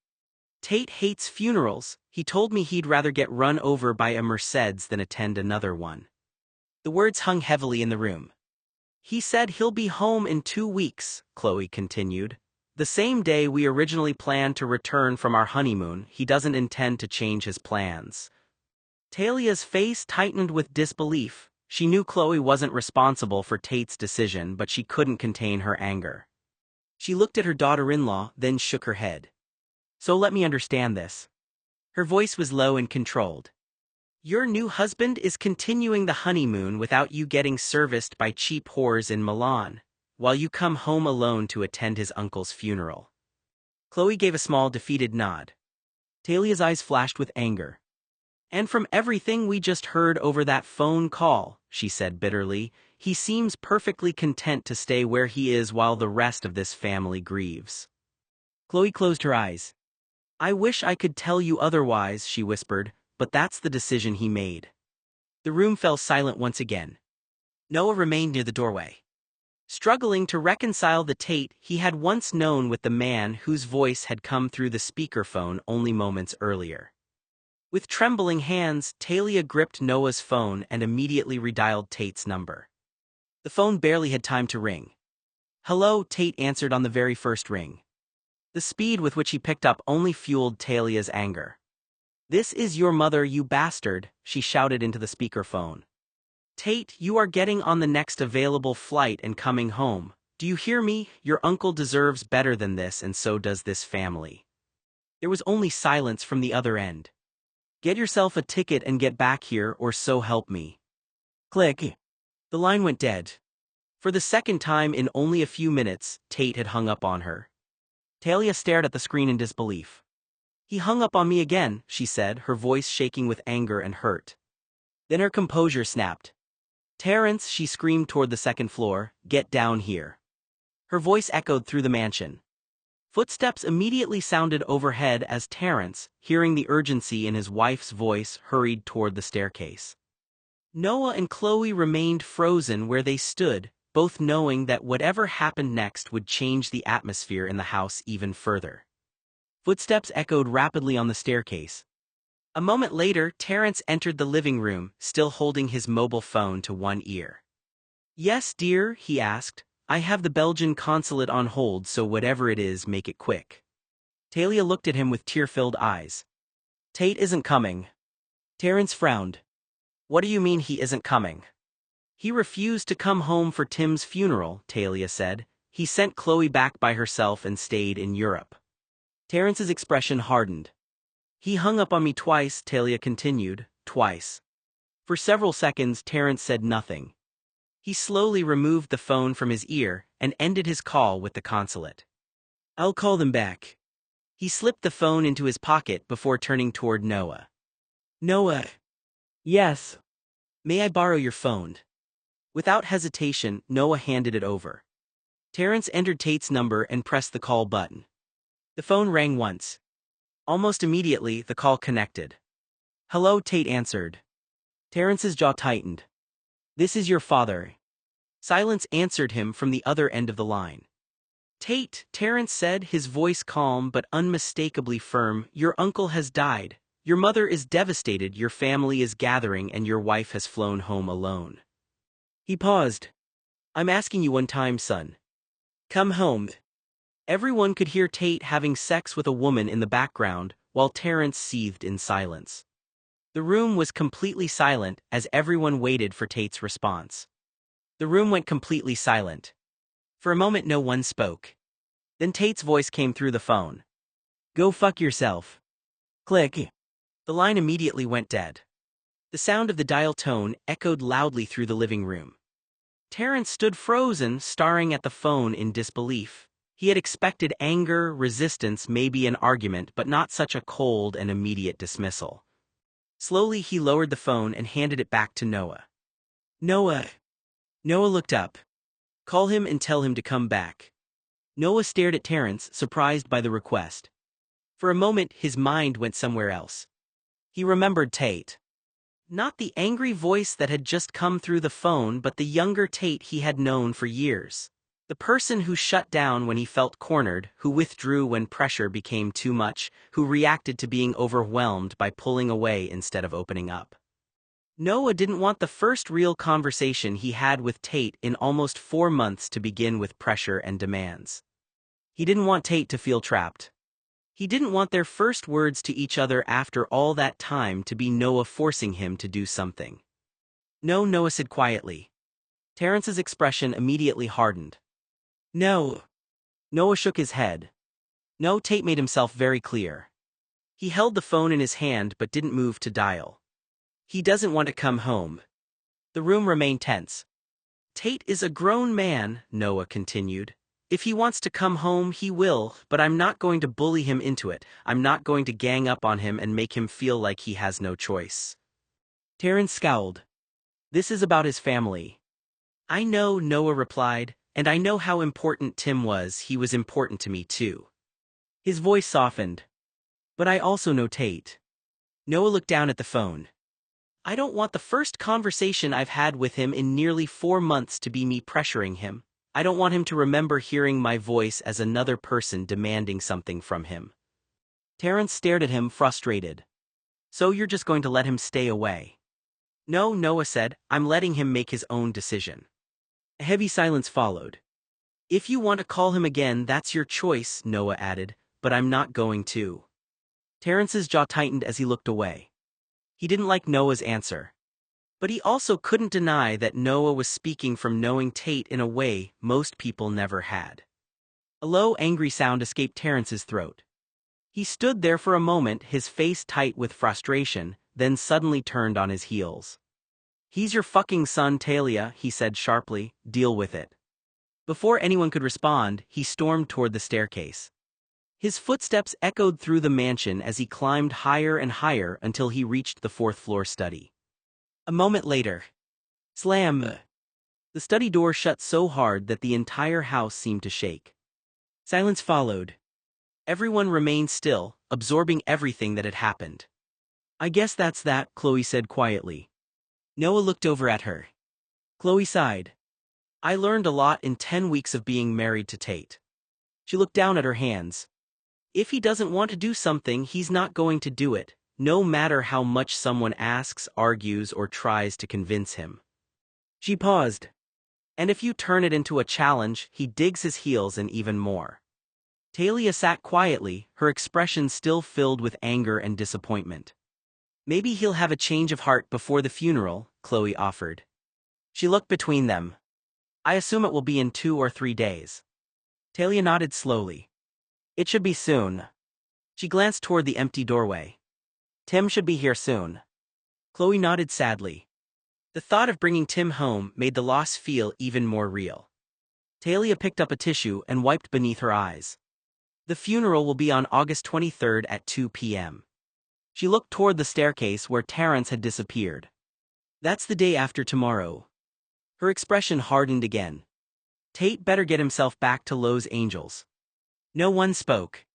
"Tate hates funerals. He told me he'd rather get run over by a Mercedes than attend another one." The words hung heavily in the room. "He said he'll be home in 2 weeks," Chloe continued. "The same day we originally planned to return from our honeymoon. He doesn't intend to change his plans." Talia's face tightened with disbelief. She knew Chloe wasn't responsible for Tate's decision, but she couldn't contain her anger. She looked at her daughter-in-law, then shook her head. "So let me understand this." Her voice was low and controlled. "Your new husband is continuing the honeymoon without you getting serviced by cheap whores in Milan, while you come home alone to attend his uncle's funeral." Chloe gave a small defeated nod. Talia's eyes flashed with anger. "And from everything we just heard over that phone call," she said bitterly, "he seems perfectly content to stay where he is while the rest of this family grieves." Chloe closed her eyes. "I wish I could tell you otherwise," she whispered, "but that's the decision he made." The room fell silent once again. Noah remained near the doorway, struggling to reconcile the Tate he had once known with the man whose voice had come through the speakerphone only moments earlier. With trembling hands, Talia gripped Noah's phone and immediately redialed Tate's number. The phone barely had time to ring. "Hello," Tate answered on the very first ring. The speed with which he picked up only fueled Talia's anger. "This is your mother, you bastard," she shouted into the speakerphone. "Tate, you are getting on the next available flight and coming home. Do you hear me? Your uncle deserves better than this, and so does this family." There was only silence from the other end. "Get yourself a ticket and get back here, or so help me." Click. The line went dead. For the second time in only a few minutes, Tate had hung up on her. Talia stared at the screen in disbelief. "He hung up on me again," she said, her voice shaking with anger and hurt. Then her composure snapped. "Terrence," she screamed toward the second floor, "get down here." Her voice echoed through the mansion. Footsteps immediately sounded overhead as Terrence, hearing the urgency in his wife's voice, hurried toward the staircase. Noah and Chloe remained frozen where they stood, both knowing that whatever happened next would change the atmosphere in the house even further. Footsteps echoed rapidly on the staircase. A moment later, Terrence entered the living room, still holding his mobile phone to one ear. "Yes, dear?" he asked. "I have the Belgian consulate on hold, so whatever it is, make it quick." Talia looked at him with tear-filled eyes. "Tate isn't coming." Terrence frowned. "What do you mean he isn't coming?" "He refused to come home for Tim's funeral," Talia said. "He sent Chloe back by herself and stayed in Europe." Terrence's expression hardened. "He hung up on me twice," Talia continued, "twice." For several seconds, Terrence said nothing. He slowly removed the phone from his ear and ended his call with the consulate. "I'll call them back." He slipped the phone into his pocket before turning toward Noah. "Noah." "Yes." "May I borrow your phone?" Without hesitation, Noah handed it over. Terrence entered Tate's number and pressed the call button. The phone rang once. Almost immediately, the call connected. "Hello," Tate answered. Terrence's jaw tightened. "This is your father." Silence answered him from the other end of the line. "Tate," Terrence said, his voice calm but unmistakably firm, "your uncle has died. Your mother is devastated, your family is gathering, and your wife has flown home alone." He paused. "I'm asking you one time, son. Come home." Everyone could hear Tate having sex with a woman in the background, while Terrence seethed in silence. The room was completely silent as everyone waited for Tate's response. The room went completely silent. For a moment no one spoke. Then Tate's voice came through the phone. "Go fuck yourself." Click. The line immediately went dead. The sound of the dial tone echoed loudly through the living room. Terrence stood frozen, staring at the phone in disbelief. He had expected anger, resistance, maybe an argument, but not such a cold and immediate dismissal. Slowly he lowered the phone and handed it back to Noah. "Noah." Noah looked up. "Call him and tell him to come back." Noah stared at Terrence, surprised by the request. For a moment his mind went somewhere else. He remembered Tate. Not the angry voice that had just come through the phone, but the younger Tate he had known for years. The person who shut down when he felt cornered, who withdrew when pressure became too much, who reacted to being overwhelmed by pulling away instead of opening up. Noah didn't want the first real conversation he had with Tate in almost 4 months to begin with pressure and demands. He didn't want Tate to feel trapped. He didn't want their first words to each other after all that time to be Noah forcing him to do something. "No," Noah said quietly. Terrence's expression immediately hardened. "No." Noah shook his head. "No." Tate made himself very clear. He held the phone in his hand but didn't move to dial. "He doesn't want to come home." The room remained tense. "Tate is a grown man," Noah continued. "If he wants to come home, he will, but I'm not going to bully him into it. I'm not going to gang up on him and make him feel like he has no choice." Terrence scowled. "This is about his family." "I know," Noah replied, "and I know how important Tim was. He was important to me too." His voice softened. "But I also know Tate." Noah looked down at the phone. "I don't want the first conversation I've had with him in nearly 4 months to be me pressuring him. I don't want him to remember hearing my voice as another person demanding something from him." Terrence stared at him, frustrated. "So you're just going to let him stay away?" "No," Noah said, "I'm letting him make his own decision." A heavy silence followed. "If you want to call him again, that's your choice," Noah added, "but I'm not going to." Terrence's jaw tightened as he looked away. He didn't like Noah's answer. But he also couldn't deny that Noah was speaking from knowing Tate in a way most people never had. A low, angry sound escaped Terrence's throat. He stood there for a moment, his face tight with frustration, then suddenly turned on his heels. "He's your fucking son, Talia," he said sharply. "Deal with it." Before anyone could respond, he stormed toward the staircase. His footsteps echoed through the mansion as he climbed higher and higher until he reached the 4th-floor study. A moment later, slam! The study door shut so hard that the entire house seemed to shake. Silence followed. Everyone remained still, absorbing everything that had happened. "I guess that's that," Chloe said quietly. Noah looked over at her. Chloe sighed. "I learned a lot in 10 weeks of being married to Tate." She looked down at her hands. "If he doesn't want to do something, he's not going to do it, no matter how much someone asks, argues, or tries to convince him." She paused. "And if you turn it into a challenge, he digs his heels in even more." Talia sat quietly, her expression still filled with anger and disappointment. "Maybe he'll have a change of heart before the funeral," Chloe offered. She looked between them. "I assume it will be in 2 or 3 days." Talia nodded slowly. "It should be soon." She glanced toward the empty doorway. "Tim should be here soon." Chloe nodded sadly. The thought of bringing Tim home made the loss feel even more real. Talia picked up a tissue and wiped beneath her eyes. "The funeral will be on August 23rd at 2 p.m. She looked toward the staircase where Terrence had disappeared. "That's the day after tomorrow." Her expression hardened again. "Tate better get himself back to Los Angeles." No one spoke.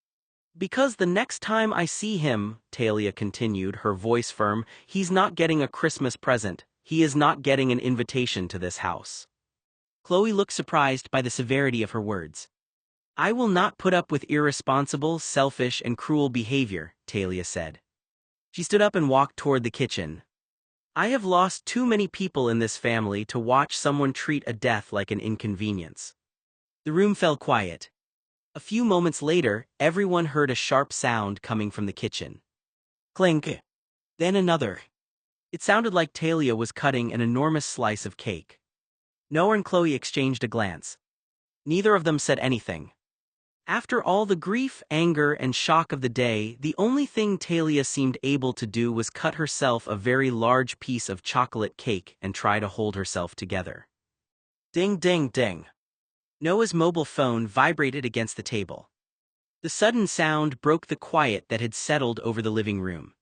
"Because the next time I see him," Talia continued, her voice firm, "he's not getting a Christmas present. He is not getting an invitation to this house." Chloe looked surprised by the severity of her words. "I will not put up with irresponsible, selfish, and cruel behavior," Talia said. She stood up and walked toward the kitchen. "I have lost too many people in this family to watch someone treat a death like an inconvenience." The room fell quiet. A few moments later, everyone heard a sharp sound coming from the kitchen. Clink. Then another. It sounded like Talia was cutting an enormous slice of cake. Noah and Chloe exchanged a glance. Neither of them said anything. After all the grief, anger, and shock of the day, the only thing Talia seemed able to do was cut herself a very large piece of chocolate cake and try to hold herself together. Ding ding ding. Noah's mobile phone vibrated against the table. The sudden sound broke the quiet that had settled over the living room.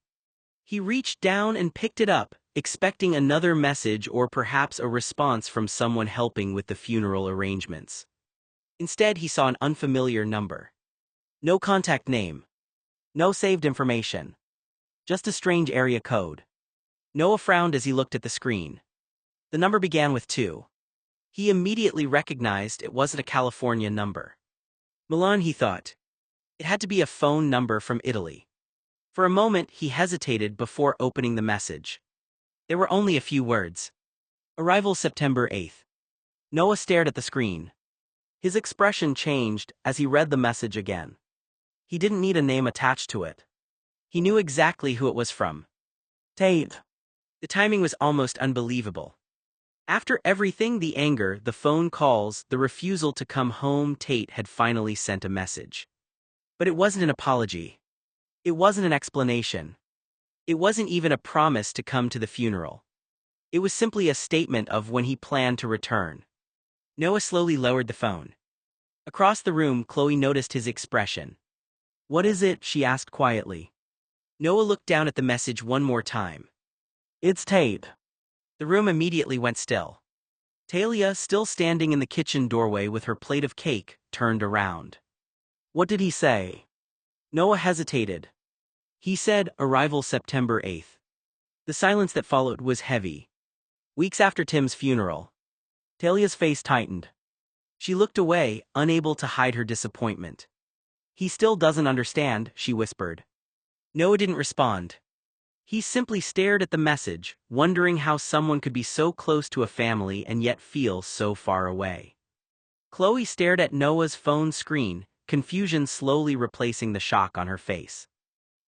He reached down and picked it up, expecting another message or perhaps a response from someone helping with the funeral arrangements. Instead, he saw an unfamiliar number. No contact name. No saved information. Just a strange area code. Noah frowned as he looked at the screen. The number began with 2. He immediately recognized it wasn't a California number. Milan, he thought. It had to be a phone number from Italy. For a moment, he hesitated before opening the message. There were only a few words. Arrival September 8th. Noah stared at the screen. His expression changed as he read the message again. He didn't need a name attached to it. He knew exactly who it was from. Tate. The timing was almost unbelievable. After everything, the anger, the phone calls, the refusal to come home, Tate had finally sent a message. But it wasn't an apology. It wasn't an explanation. It wasn't even a promise to come to the funeral. It was simply a statement of when he planned to return. Noah slowly lowered the phone. Across the room, Chloe noticed his expression. "What is it?" she asked quietly. Noah looked down at the message one more time. "It's Tate." The room immediately went still. Talia, still standing in the kitchen doorway with her plate of cake, turned around. "What did he say?" Noah hesitated. "He said, arrival September 8th. The silence that followed was heavy. Weeks after Tim's funeral. Talia's face tightened. She looked away, unable to hide her disappointment. "He still doesn't understand," she whispered. Noah didn't respond. He simply stared at the message, wondering how someone could be so close to a family and yet feel so far away. Chloe stared at Noah's phone screen, confusion slowly replacing the shock on her face.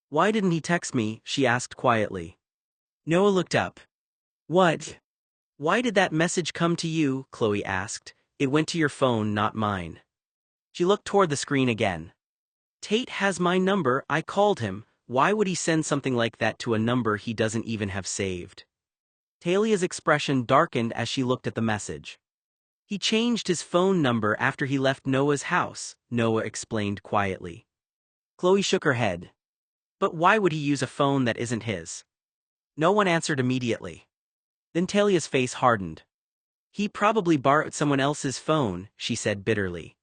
"Why didn't he text me?" she asked quietly. Noah looked up. "What? Why did that message come to you?" Chloe asked. "It went to your phone, not mine." She looked toward the screen again. "Tate has my number, I called him. Why would he send something like that to a number he doesn't even have saved?" Talia's expression darkened as she looked at the message. "He changed his phone number after he left Noah's house," Noah explained quietly. Chloe shook her head. "But why would he use a phone that isn't his?" No one answered immediately. Then Talia's face hardened. "He probably borrowed someone else's phone," she said bitterly.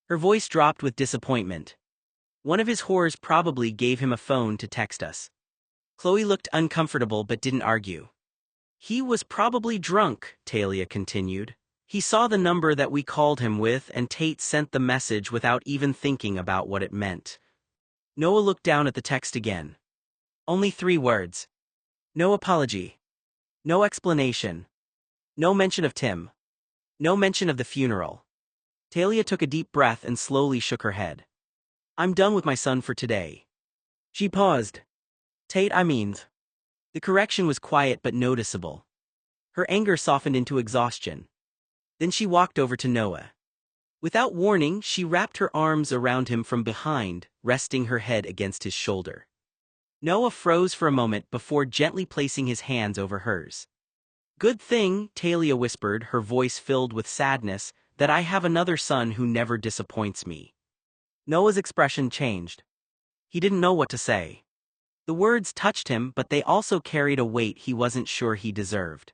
Her voice dropped with disappointment. "One of his whores probably gave him a phone to text us." Chloe looked uncomfortable but didn't argue. "He was probably drunk," Talia continued. "He saw the number that we called him with and Tate sent the message without even thinking about what it meant." Noah looked down at the text again. Only 3 words. No apology. No explanation. No mention of Tim. No mention of the funeral. Talia took a deep breath and slowly shook her head. "I'm done with my son for today." She paused. "Tate, I mean." The correction was quiet but noticeable. Her anger softened into exhaustion. Then she walked over to Noah. Without warning, she wrapped her arms around him from behind, resting her head against his shoulder. Noah froze for a moment before gently placing his hands over hers. "Good thing," Talia whispered, her voice filled with sadness, "that I have another son who never disappoints me." Noah's expression changed. He didn't know what to say. The words touched him, but they also carried a weight he wasn't sure he deserved.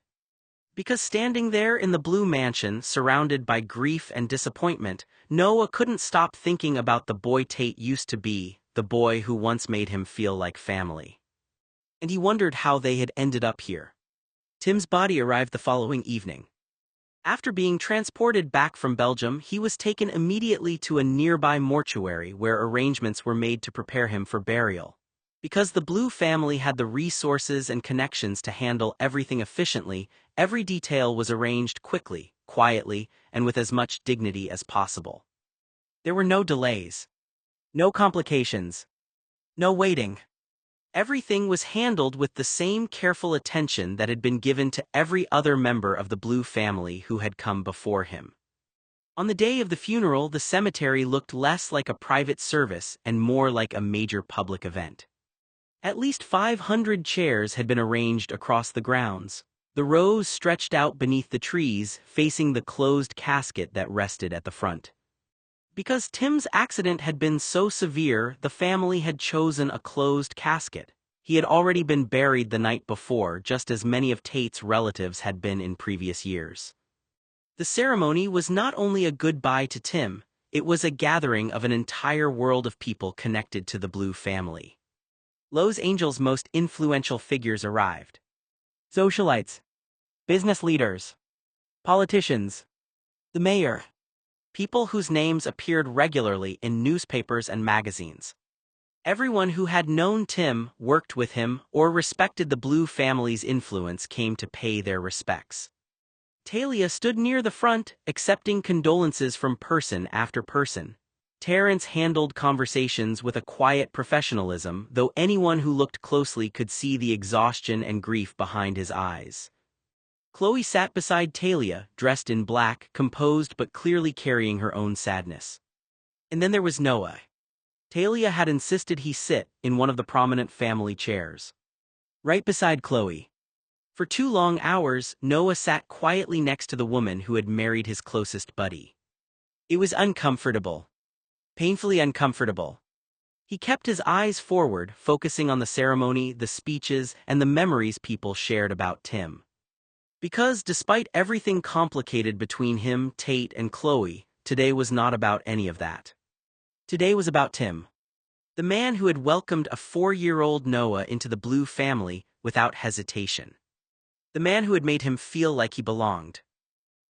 Because standing there in the blue mansion, surrounded by grief and disappointment, Noah couldn't stop thinking about the boy Tate used to be, the boy who once made him feel like family. And he wondered how they had ended up here. Tim's body arrived the following evening. After being transported back from Belgium, he was taken immediately to a nearby mortuary where arrangements were made to prepare him for burial. Because the Blue family had the resources and connections to handle everything efficiently, every detail was arranged quickly, quietly, and with as much dignity as possible. There were no delays. No complications. No waiting. Everything was handled with the same careful attention that had been given to every other member of the Blue family who had come before him. On the day of the funeral, the cemetery looked less like a private service and more like a major public event. At least 500 chairs had been arranged across the grounds. The rows stretched out beneath the trees, facing the closed casket that rested at the front. Because Tim's accident had been so severe, the family had chosen a closed casket. He had already been buried the night before, just as many of Tate's relatives had been in previous years. The ceremony was not only a goodbye to Tim, it was a gathering of an entire world of people connected to the Blue family. Los Angeles' most influential figures arrived. Socialites, business leaders, politicians, the mayor, people whose names appeared regularly in newspapers and magazines. Everyone who had known Tim, worked with him, or respected the Blue family's influence came to pay their respects. Talia stood near the front, accepting condolences from person after person. Terrence handled conversations with a quiet professionalism, though anyone who looked closely could see the exhaustion and grief behind his eyes. Chloe sat beside Talia, dressed in black, composed but clearly carrying her own sadness. And then there was Noah. Talia had insisted he sit in one of the prominent family chairs, right beside Chloe. For 2 long hours, Noah sat quietly next to the woman who had married his closest buddy. It was uncomfortable. Painfully uncomfortable. He kept his eyes forward, focusing on the ceremony, the speeches, and the memories people shared about Tim. Because despite everything complicated between him, Tate, and Chloe, today was not about any of that. Today was about Tim. The man who had welcomed a 4-year-old Noah into the Blue family without hesitation. The man who had made him feel like he belonged.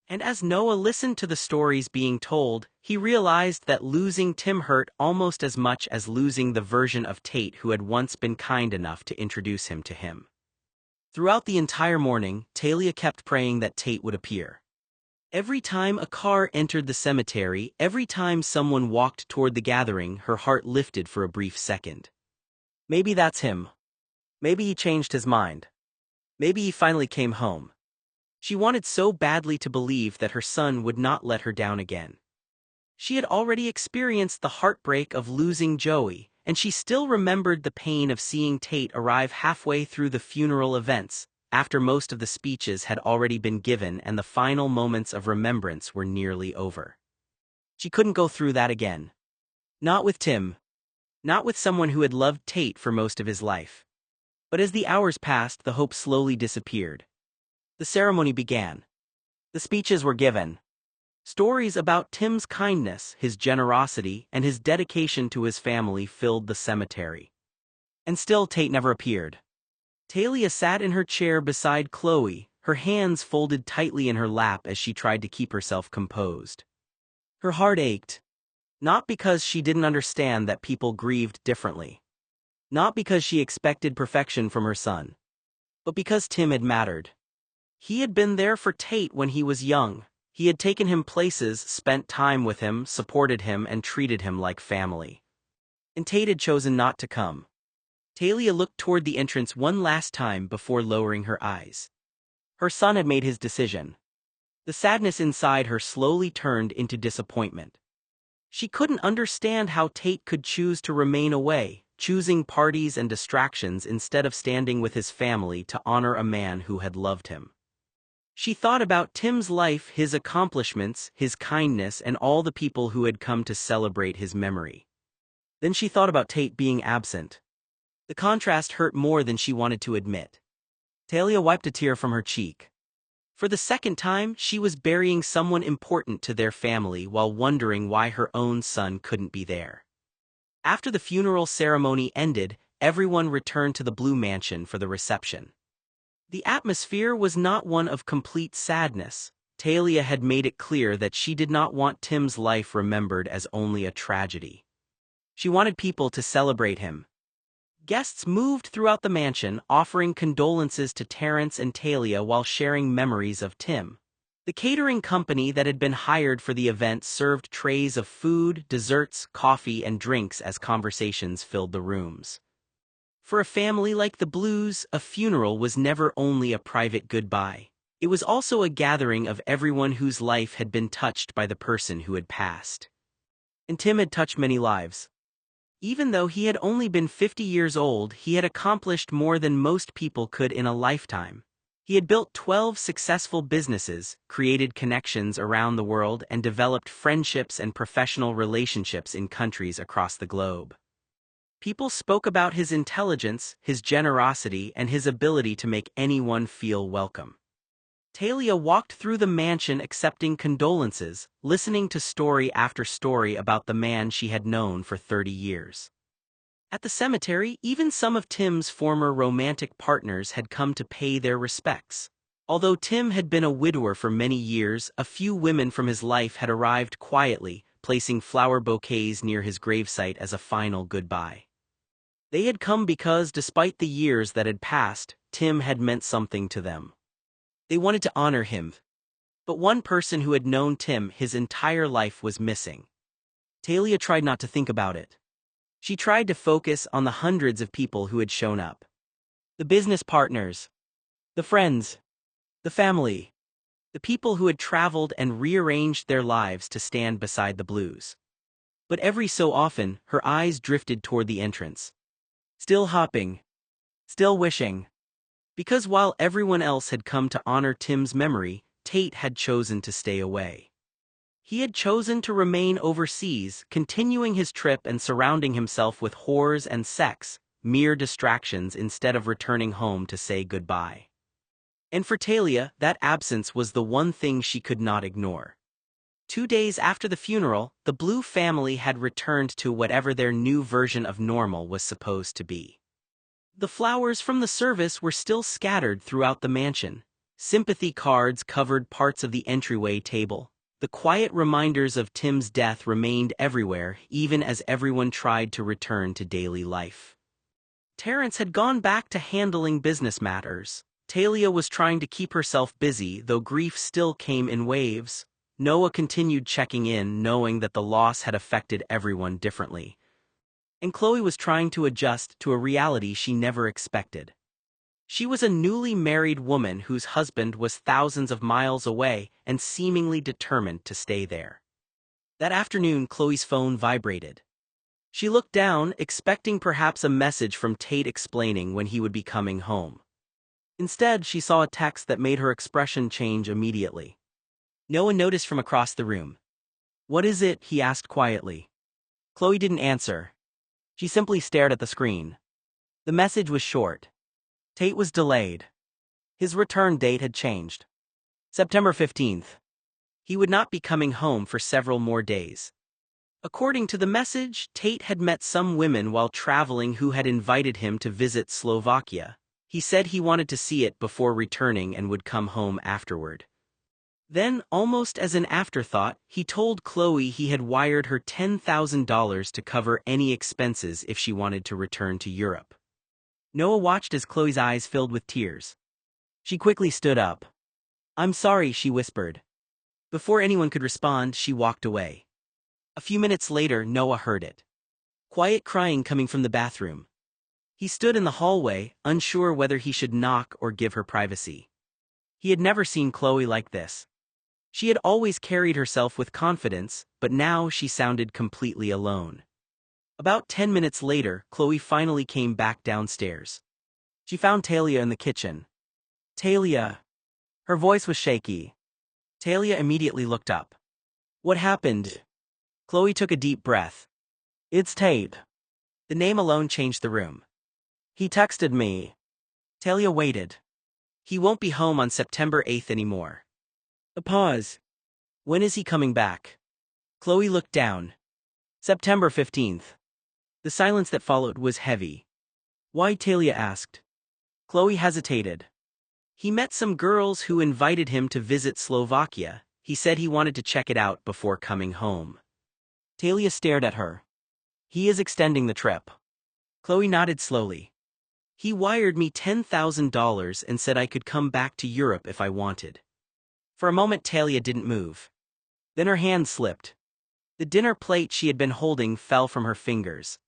And as Noah listened to the stories being told, he realized that losing Tim hurt almost as much as losing the version of Tate who had once been kind enough to introduce him to him. Throughout the entire morning, Talia kept praying that Tate would appear. Every time a car entered the cemetery, every time someone walked toward the gathering, her heart lifted for a brief second. Maybe that's him. Maybe he changed his mind. Maybe he finally came home. She wanted so badly to believe that her son would not let her down again. She had already experienced the heartbreak of losing Joey, and she still remembered the pain of seeing Tate arrive halfway through the funeral events, after most of the speeches had already been given and the final moments of remembrance were nearly over. She couldn't go through that again. Not with Tim. Not with someone who had loved Tate for most of his life. But as the hours passed, the hope slowly disappeared. The ceremony began. The speeches were given. Stories about Tim's kindness, his generosity, and his dedication to his family filled the cemetery. And still Tate never appeared. Talia sat in her chair beside Chloe, her hands folded tightly in her lap as she tried to keep herself composed. Her heart ached. Not because she didn't understand that people grieved differently. Not because she expected perfection from her son. But because Tim had mattered. He had been there for Tate when he was young. He had taken him places, spent time with him, supported him, and treated him like family. And Tate had chosen not to come. Talia looked toward the entrance one last time before lowering her eyes. Her son had made his decision. The sadness inside her slowly turned into disappointment. She couldn't understand how Tate could choose to remain away, choosing parties and distractions instead of standing with his family to honor a man who had loved him. She thought about Tim's life, his accomplishments, his kindness, and all the people who had come to celebrate his memory. Then she thought about Tate being absent. The contrast hurt more than she wanted to admit. Talia wiped a tear from her cheek. For the second time, she was burying someone important to their family while wondering why her own son couldn't be there. After the funeral ceremony ended, everyone returned to the Blue Mansion for the reception. The atmosphere was not one of complete sadness. Talia had made it clear that she did not want Tim's life remembered as only a tragedy. She wanted people to celebrate him. Guests moved throughout the mansion, offering condolences to Terrence and Talia while sharing memories of Tim. The catering company that had been hired for the event served trays of food, desserts, coffee, and drinks as conversations filled the rooms. For a family like the Blues, a funeral was never only a private goodbye. It was also a gathering of everyone whose life had been touched by the person who had passed. And Tim had touched many lives. Even though he had only been 50 years old, he had accomplished more than most people could in a lifetime. He had built 12 successful businesses, created connections around the world, and developed friendships and professional relationships in countries across the globe. People spoke about his intelligence, his generosity, and his ability to make anyone feel welcome. Talia walked through the mansion accepting condolences, listening to story after story about the man she had known for 30 years. At the cemetery, even some of Tim's former romantic partners had come to pay their respects. Although Tim had been a widower for many years, a few women from his life had arrived quietly, placing flower bouquets near his gravesite as a final goodbye. They had come because, despite the years that had passed, Tim had meant something to them. They wanted to honor him. But one person who had known Tim his entire life was missing. Talia tried not to think about it. She tried to focus on the hundreds of people who had shown up. The business partners, the friends, the family, the people who had traveled and rearranged their lives to stand beside the Blues. But every so often, her eyes drifted toward the entrance. Still hopping. Still wishing. Because while everyone else had come to honor Tim's memory, Tate had chosen to stay away. He had chosen to remain overseas, continuing his trip and surrounding himself with whores and sex, mere distractions, instead of returning home to say goodbye. And for Talia, that absence was the one thing she could not ignore. 2 days after the funeral, the Blue family had returned to whatever their new version of normal was supposed to be. The flowers from the service were still scattered throughout the mansion. Sympathy cards covered parts of the entryway table. The quiet reminders of Tim's death remained everywhere, even as everyone tried to return to daily life. Terrence had gone back to handling business matters. Talia was trying to keep herself busy, though grief still came in waves. Noah continued checking in, knowing that the loss had affected everyone differently. And Chloe was trying to adjust to a reality she never expected. She was a newly married woman whose husband was thousands of miles away and seemingly determined to stay there. That afternoon, Chloe's phone vibrated. She looked down, expecting perhaps a message from Tate explaining when he would be coming home. Instead, she saw a text that made her expression change immediately. Noah noticed from across the room. "What is it?" he asked quietly. Chloe didn't answer. She simply stared at the screen. The message was short. Tate was delayed. His return date had changed. September 15th. He would not be coming home for several more days. According to the message, Tate had met some women while traveling who had invited him to visit Slovakia. He said he wanted to see it before returning and would come home afterward. Then, almost as an afterthought, he told Chloe he had wired her $10,000 to cover any expenses if she wanted to return to Europe. Noah watched as Chloe's eyes filled with tears. She quickly stood up. "I'm sorry," she whispered. Before anyone could respond, she walked away. A few minutes later, Noah heard it. Quiet crying coming from the bathroom. He stood in the hallway, unsure whether he should knock or give her privacy. He had never seen Chloe like this. She had always carried herself with confidence, but now she sounded completely alone. About 10 minutes later, Chloe finally came back downstairs. She found Talia in the kitchen. "Talia." Her voice was shaky. Talia immediately looked up. "What happened?" Chloe took a deep breath. "It's Tate." The name alone changed the room. "He texted me." Talia waited. "He won't be home on September 8th anymore." A pause. "When is he coming back?" Chloe looked down. "September 15th. The silence that followed was heavy. "Why?" Talia asked. Chloe hesitated. "He met some girls who invited him to visit Slovakia. He said he wanted to check it out before coming home." Talia stared at her. "He is extending the trip." Chloe nodded slowly. "He wired me $10,000 and said I could come back to Europe if I wanted." For a moment Talia didn't move. Then her hand slipped. The dinner plate she had been holding fell from her fingers.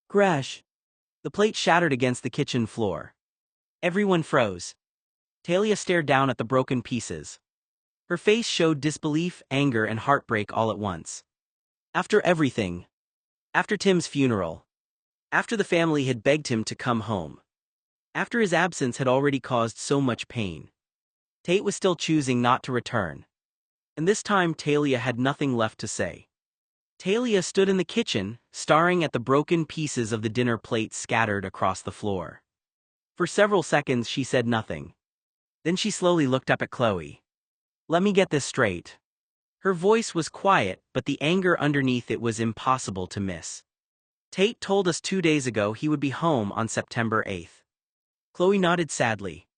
"Crash." The plate shattered against the kitchen floor. Everyone froze. Talia stared down at the broken pieces. Her face showed disbelief, anger, and heartbreak all at once. After everything. After Tim's funeral. After the family had begged him to come home. After his absence had already caused so much pain. Tate was still choosing not to return. And this time Talia had nothing left to say. Talia stood in the kitchen, staring at the broken pieces of the dinner plate scattered across the floor. For several seconds she said nothing. Then she slowly looked up at Chloe. "Let me get this straight." Her voice was quiet, but the anger underneath it was impossible to miss. "Tate told us 2 days ago he would be home on September 8th. Chloe nodded sadly.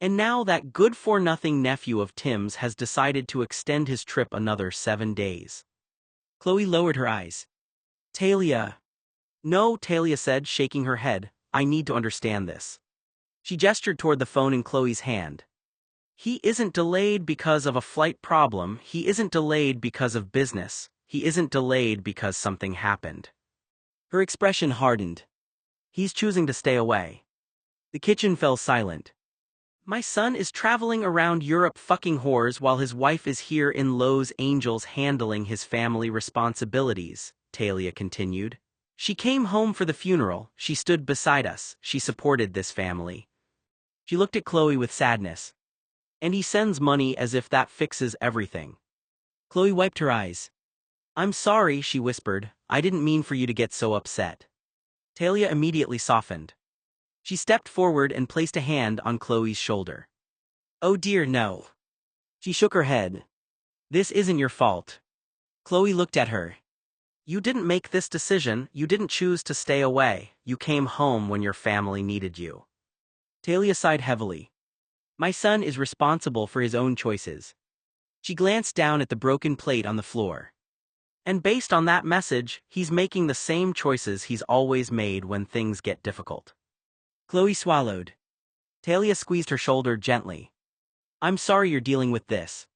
"And now that good-for-nothing nephew of Tim's has decided to extend his trip another 7 days. Chloe lowered her eyes. "Talia." "No," Talia said, shaking her head. "I need to understand this." She gestured toward the phone in Chloe's hand. "He isn't delayed because of a flight problem, he isn't delayed because of business, he isn't delayed because something happened." Her expression hardened. "He's choosing to stay away." The kitchen fell silent. "My son is traveling around Europe fucking whores while his wife is here in Los Angeles handling his family responsibilities," Talia continued. "She came home for the funeral, she stood beside us, she supported this family." She looked at Chloe with sadness. "And he sends money as if that fixes everything." Chloe wiped her eyes. "I'm sorry," she whispered. "I didn't mean for you to get so upset." Talia immediately softened. She stepped forward and placed a hand on Chloe's shoulder. "Oh dear, no." She shook her head. "This isn't your fault." Chloe looked at her. "You didn't make this decision, you didn't choose to stay away, you came home when your family needed you." Talia sighed heavily. "My son is responsible for his own choices." She glanced down at the broken plate on the floor. "And based on that message, he's making the same choices he's always made when things get difficult." Chloe swallowed. Talia squeezed her shoulder gently. "I'm sorry you're dealing with this."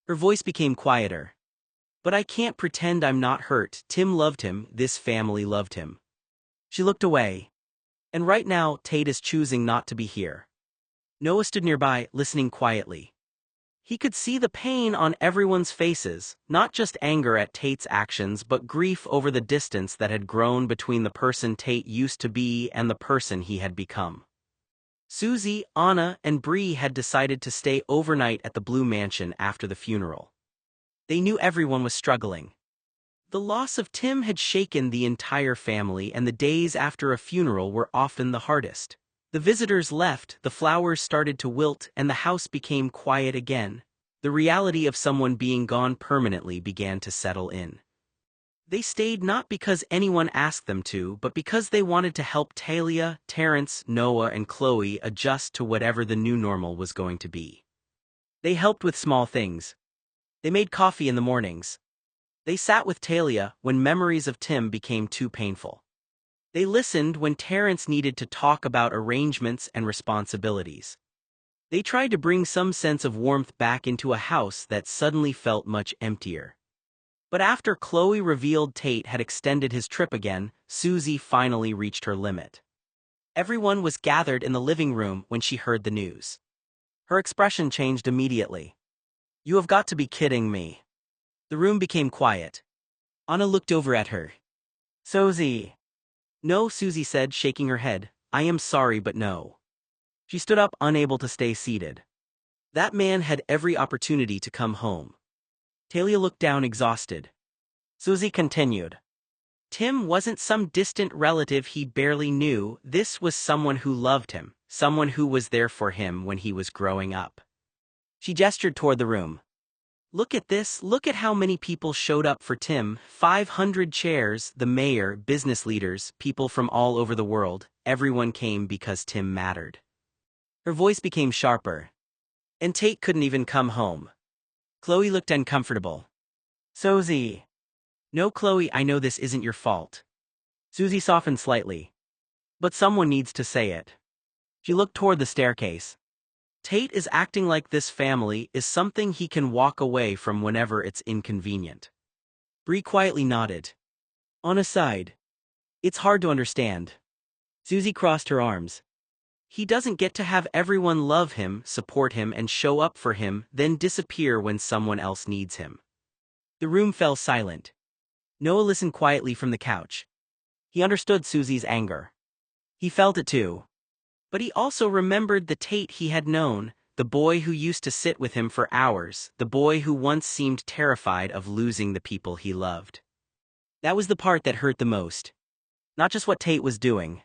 Her voice became quieter. "But I can't pretend I'm not hurt. Tim loved him, this family loved him." She looked away. "And right now, Tate is choosing not to be here." Noah stood nearby, listening quietly. He could see the pain on everyone's faces, not just anger at Tate's actions but grief over the distance that had grown between the person Tate used to be and the person he had become. Susie, Anna, and Bree had decided to stay overnight at the Blue Mansion after the funeral. They knew everyone was struggling. The loss of Tim had shaken the entire family, and the days after a funeral were often the hardest. The visitors left, the flowers started to wilt, and the house became quiet again. The reality of someone being gone permanently began to settle in. They stayed not because anyone asked them to, but because they wanted to help Talia, Terrence, Noah, and Chloe adjust to whatever the new normal was going to be. They helped with small things. They made coffee in the mornings. They sat with Talia when memories of Tim became too painful. They listened when Terrence needed to talk about arrangements and responsibilities. They tried to bring some sense of warmth back into a house that suddenly felt much emptier. But after Chloe revealed Tate had extended his trip again, Susie finally reached her limit. Everyone was gathered in the living room when she heard the news. Her expression changed immediately. "You have got to be kidding me." The room became quiet. Anna looked over at her. "Susie." "No," Susie said, shaking her head. "I am sorry, but no." She stood up, unable to stay seated. That man had every opportunity to come home. Talia looked down, exhausted. Susie continued. "Tim wasn't some distant relative he barely knew, this was someone who loved him, someone who was there for him when he was growing up." She gestured toward the room. "Look at this, look at how many people showed up for Tim, 500 chairs, the mayor, business leaders, people from all over the world, everyone came because Tim mattered." Her voice became sharper. "And Tate couldn't even come home." Chloe looked uncomfortable. "Susie." "No, Chloe, I know this isn't your fault." Susie softened slightly. "But someone needs to say it." She looked toward the staircase. "Tate is acting like this family is something he can walk away from whenever it's inconvenient." Bree quietly nodded. On a side. "It's hard to understand." Susie crossed her arms. He doesn't get to have everyone love him, support him, and show up for him, then disappear when someone else needs him. The room fell silent. Noah listened quietly from the couch. He understood Susie's anger. He felt it too. But he also remembered the Tate he had known, the boy who used to sit with him for hours, the boy who once seemed terrified of losing the people he loved. That was the part that hurt the most. Not just what Tate was doing,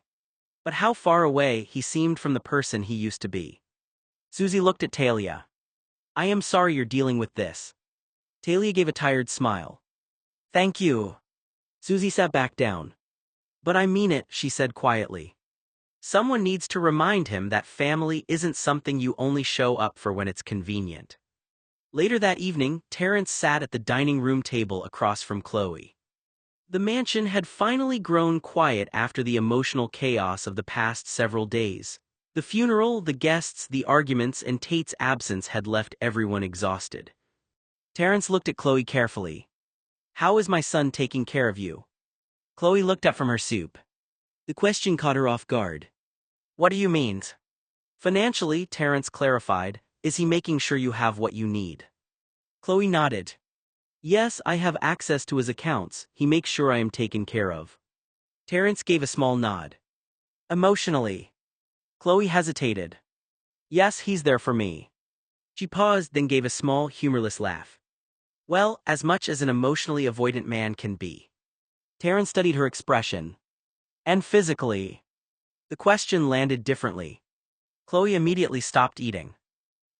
but how far away he seemed from the person he used to be. Susie looked at Talia. I am sorry you're dealing with this. Talia gave a tired smile. Thank you. Susie sat back down. But I mean it, she said quietly. Someone needs to remind him that family isn't something you only show up for when it's convenient. Later that evening, Terrence sat at the dining room table across from Chloe. The mansion had finally grown quiet after the emotional chaos of the past several days. The funeral, the guests, the arguments, and Tate's absence had left everyone exhausted. Terrence looked at Chloe carefully. How is my son taking care of you? Chloe looked up from her soup. The question caught her off guard. What do you mean? Financially, Terrence clarified, is he making sure you have what you need? Chloe nodded. Yes, I have access to his accounts, he makes sure I am taken care of. Terrence gave a small nod. Emotionally? Chloe hesitated. Yes, he's there for me. She paused, then gave a small, humorless laugh. Well, as much as an emotionally avoidant man can be. Terrence studied her expression. And physically? The question landed differently. Chloe immediately stopped eating.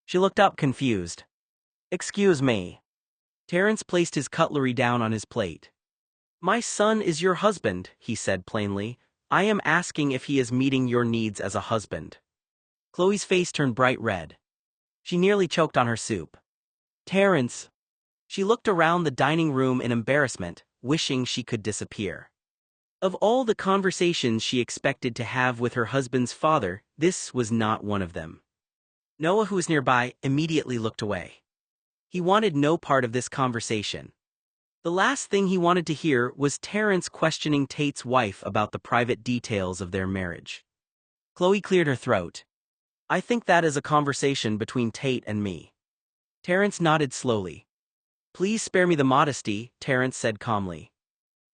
She looked up confused. Excuse me. Terrence placed his cutlery down on his plate. My son is your husband, he said plainly. I am asking if he is meeting your needs as a husband. Chloe's face turned bright red. She nearly choked on her soup. Terrence. She looked around the dining room in embarrassment, wishing she could disappear. Of all the conversations she expected to have with her husband's father, this was not one of them. Noah, who was nearby, immediately looked away. He wanted no part of this conversation. The last thing he wanted to hear was Terrence questioning Tate's wife about the private details of their marriage. Chloe cleared her throat. I think that is a conversation between Tate and me. Terrence nodded slowly. Please spare me the modesty, Terrence said calmly.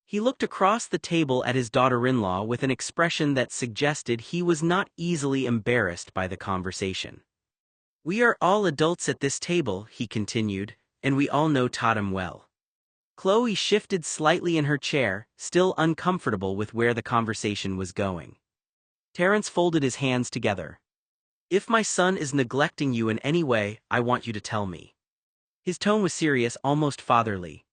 He looked across the table at his daughter-in-law with an expression that suggested he was not easily embarrassed by the conversation. We are all adults at this table, he continued, and we all know Tatum well. Chloe shifted slightly in her chair, still uncomfortable with where the conversation was going. Terrence folded his hands together. If my son is neglecting you in any way, I want you to tell me. His tone was serious, almost fatherly.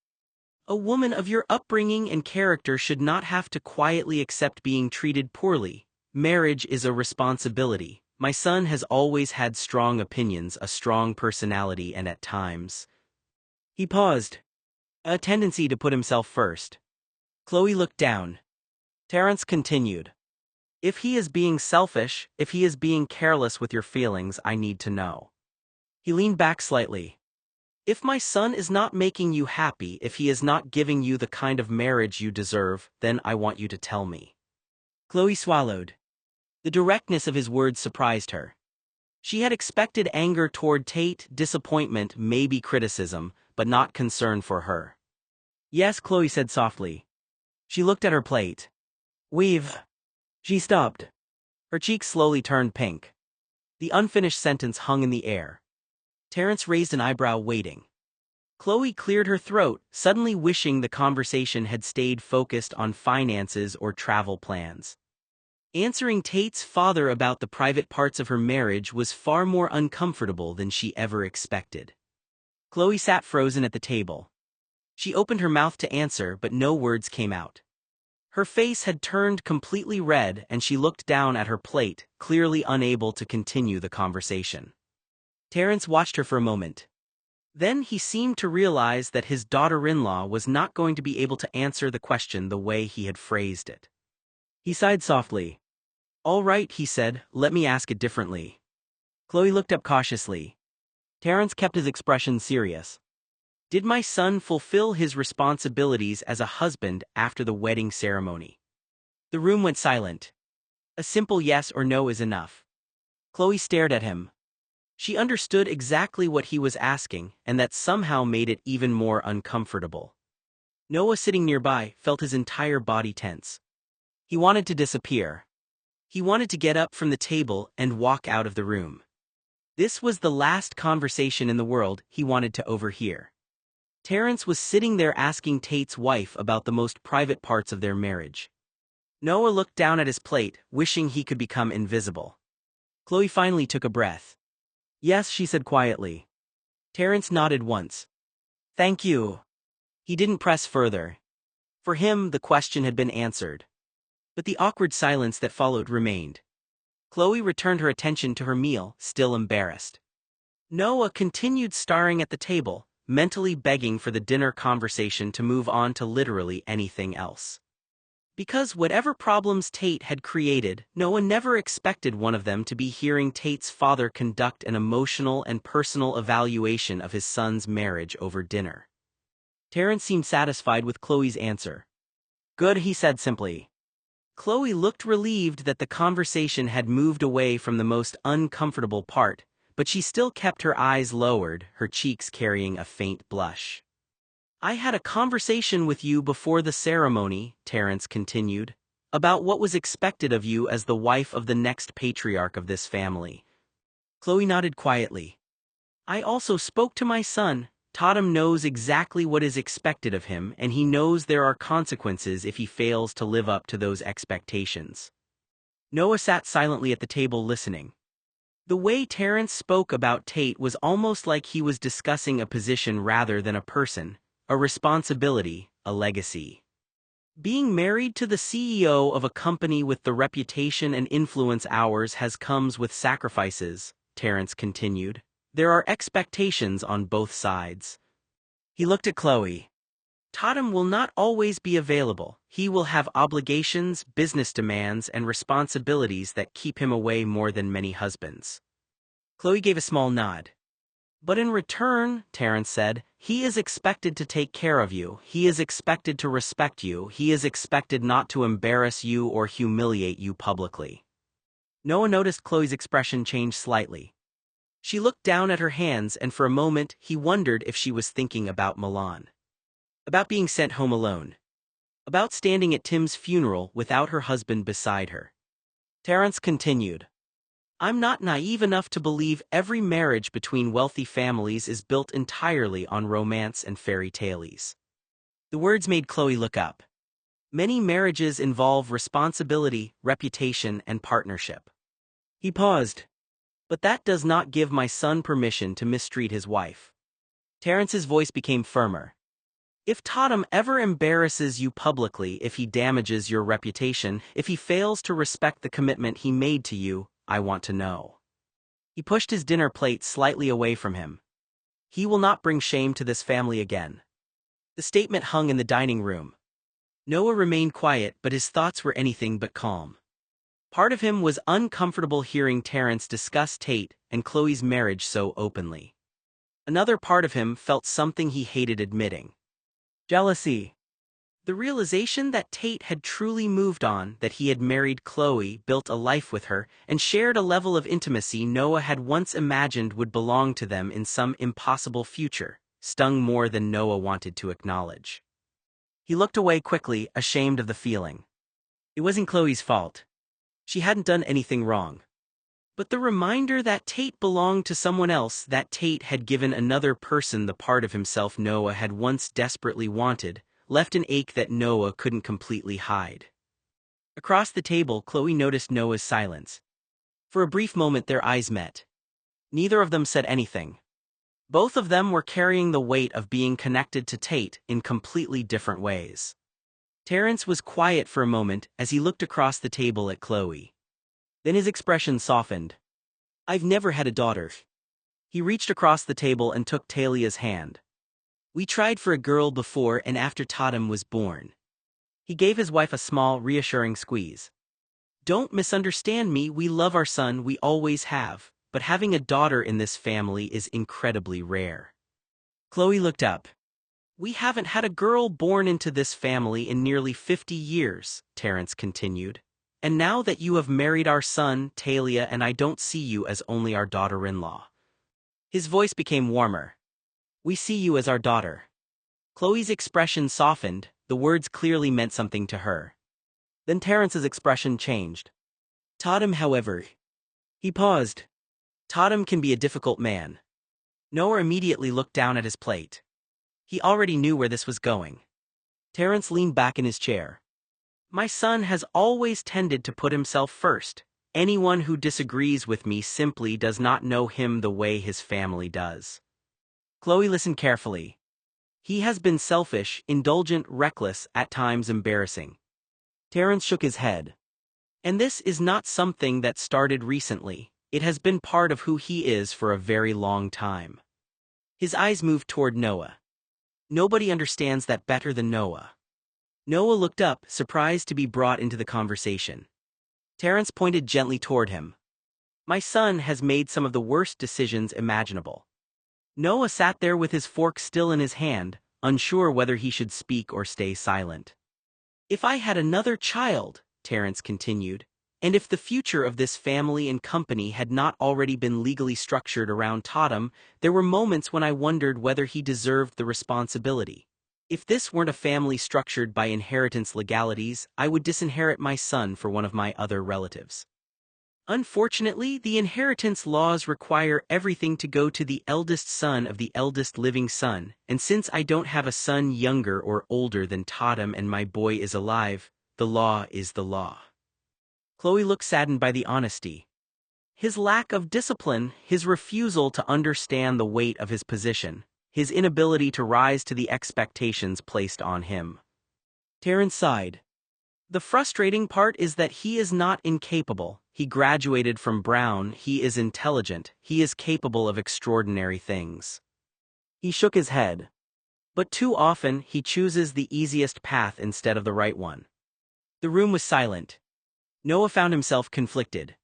A woman of your upbringing and character should not have to quietly accept being treated poorly. Marriage is a responsibility. My son has always had strong opinions, a strong personality, and at times... He paused. A tendency to put himself first. Chloe looked down. Terrence continued. If he is being selfish, if he is being careless with your feelings, I need to know. He leaned back slightly. If my son is not making you happy, if he is not giving you the kind of marriage you deserve, then I want you to tell me. Chloe swallowed. The directness of his words surprised her. She had expected anger toward Tate, disappointment, maybe criticism, but not concern for her. Yes, Chloe said softly. She looked at her plate. She stopped. Her cheeks slowly turned pink. The unfinished sentence hung in the air. Terrence raised an eyebrow, waiting. Chloe cleared her throat, suddenly wishing the conversation had stayed focused on finances or travel plans. Answering Tate's father about the private parts of her marriage was far more uncomfortable than she ever expected. Chloe sat frozen at the table. She opened her mouth to answer, but no words came out. Her face had turned completely red, and she looked down at her plate, clearly unable to continue the conversation. Terrence watched her for a moment. Then he seemed to realize that his daughter-in-law was not going to be able to answer the question the way he had phrased it. He sighed softly. All right, he said, let me ask it differently. Chloe looked up cautiously. Terrence kept his expression serious. Did my son fulfill his responsibilities as a husband after the wedding ceremony? The room went silent. A simple yes or no is enough. Chloe stared at him. She understood exactly what he was asking, and that somehow made it even more uncomfortable. Noah, sitting nearby, felt his entire body tense. He wanted to disappear. He wanted to get up from the table and walk out of the room. This was the last conversation in the world he wanted to overhear. Terrence was sitting there asking Tate's wife about the most private parts of their marriage. Noah looked down at his plate, wishing he could become invisible. Chloe finally took a breath. Yes, she said quietly. Terrence nodded once. Thank you. He didn't press further. For him, the question had been answered. But the awkward silence that followed remained. Chloe returned her attention to her meal, still embarrassed. Noah continued staring at the table, mentally begging for the dinner conversation to move on to literally anything else. Because whatever problems Tate had created, Noah never expected one of them to be hearing Tate's father conduct an emotional and personal evaluation of his son's marriage over dinner. Terrence seemed satisfied with Chloe's answer. Good, he said simply. Chloe looked relieved that the conversation had moved away from the most uncomfortable part, but she still kept her eyes lowered, her cheeks carrying a faint blush. I had a conversation with you before the ceremony, Terrence continued, about what was expected of you as the wife of the next patriarch of this family. Chloe nodded quietly. I also spoke to my son. Tatum knows exactly what is expected of him, and he knows there are consequences if he fails to live up to those expectations. Noah sat silently at the table listening. The way Terrence spoke about Tate was almost like he was discussing a position rather than a person, a responsibility, a legacy. Being married to the CEO of a company with the reputation and influence ours comes with sacrifices, Terrence continued. There are expectations on both sides. He looked at Chloe. Tatum will not always be available. He will have obligations, business demands, and responsibilities that keep him away more than many husbands. Chloe gave a small nod. But in return, Terrence said, he is expected to take care of you, he is expected to respect you, he is expected not to embarrass you or humiliate you publicly. Noah noticed Chloe's expression change slightly. She looked down at her hands, and for a moment he wondered if she was thinking about Milan. About being sent home alone. About standing at Tim's funeral without her husband beside her. Terrence continued. I'm not naive enough to believe every marriage between wealthy families is built entirely on romance and fairy tales. The words made Chloe look up. Many marriages involve responsibility, reputation, and partnership. He paused. But that does not give my son permission to mistreat his wife. Terrence's voice became firmer. If Tatum ever embarrasses you publicly, if he damages your reputation, if he fails to respect the commitment he made to you, I want to know. He pushed his dinner plate slightly away from him. He will not bring shame to this family again. The statement hung in the dining room. Noah remained quiet, but his thoughts were anything but calm. Part of him was uncomfortable hearing Terrence discuss Tate and Chloe's marriage so openly. Another part of him felt something he hated admitting. Jealousy. The realization that Tate had truly moved on, that he had married Chloe, built a life with her, and shared a level of intimacy Noah had once imagined would belong to them in some impossible future, stung more than Noah wanted to acknowledge. He looked away quickly, ashamed of the feeling. It wasn't Chloe's fault. She hadn't done anything wrong. But the reminder that Tate belonged to someone else, that Tate had given another person the part of himself Noah had once desperately wanted, left an ache that Noah couldn't completely hide. Across the table, Chloe noticed Noah's silence. For a brief moment their eyes met. Neither of them said anything. Both of them were carrying the weight of being connected to Tate in completely different ways. Terrence was quiet for a moment as he looked across the table at Chloe. Then his expression softened. I've never had a daughter. He reached across the table and took Talia's hand. We tried for a girl before and after Tatum was born. He gave his wife a small, reassuring squeeze. Don't misunderstand me, we love our son, we always have, but having a daughter in this family is incredibly rare. Chloe looked up. We haven't had a girl born into this family in nearly 50 years, Terrence continued. And now that you have married our son, Talia, and I don't see you as only our daughter-in-law. His voice became warmer. We see you as our daughter. Chloe's expression softened, the words clearly meant something to her. Then Terrence's expression changed. Tatum, however. He paused. Tatum can be a difficult man. Noah immediately looked down at his plate. He already knew where this was going. Terrence leaned back in his chair. My son has always tended to put himself first. Anyone who disagrees with me simply does not know him the way his family does. Chloe listened carefully. He has been selfish, indulgent, reckless, at times embarrassing. Terrence shook his head. And this is not something that started recently. It has been part of who he is for a very long time. His eyes moved toward Noah. Nobody understands that better than Noah. Noah looked up, surprised to be brought into the conversation. Terrence pointed gently toward him. My son has made some of the worst decisions imaginable. Noah sat there with his fork still in his hand, unsure whether he should speak or stay silent. If I had another child, Terrence continued, and if the future of this family and company had not already been legally structured around Tatum, there were moments when I wondered whether he deserved the responsibility. If this weren't a family structured by inheritance legalities, I would disinherit my son for one of my other relatives. Unfortunately, the inheritance laws require everything to go to the eldest son of the eldest living son, and since I don't have a son younger or older than Tatum and my boy is alive, the law is the law. Chloe looked saddened by the honesty. His lack of discipline, his refusal to understand the weight of his position, his inability to rise to the expectations placed on him. Terrence sighed. The frustrating part is that he is not incapable. He graduated from Brown, he is intelligent, he is capable of extraordinary things. He shook his head. But too often, he chooses the easiest path instead of the right one. The room was silent. Noah found himself conflicted.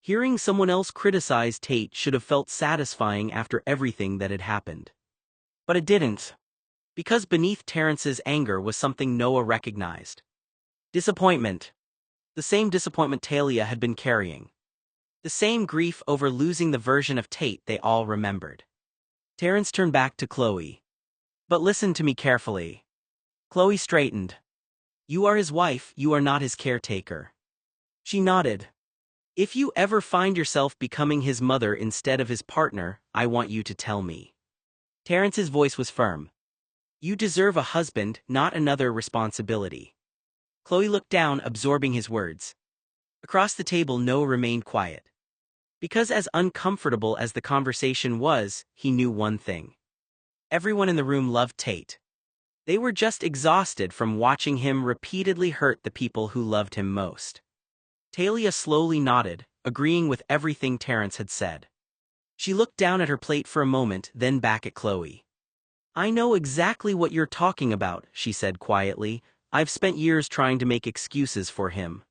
Hearing someone else criticize Tate should have felt satisfying after everything that had happened. But it didn't. Because beneath Terrence's anger was something Noah recognized. Disappointment. The same disappointment Talia had been carrying. The same grief over losing the version of Tate they all remembered. Terrence turned back to Chloe. But listen to me carefully. Chloe straightened. You are his wife, you are not his caretaker. She nodded. If you ever find yourself becoming his mother instead of his partner, I want you to tell me. Terrence's voice was firm. You deserve a husband, not another responsibility. Chloe looked down, absorbing his words. Across the table, Noah remained quiet. Because as uncomfortable as the conversation was, he knew one thing. Everyone in the room loved Tate. They were just exhausted from watching him repeatedly hurt the people who loved him most. Talia slowly nodded, agreeing with everything Terrence had said. She looked down at her plate for a moment, then back at Chloe. I know exactly what you're talking about, she said quietly. I've spent years trying to make excuses for him.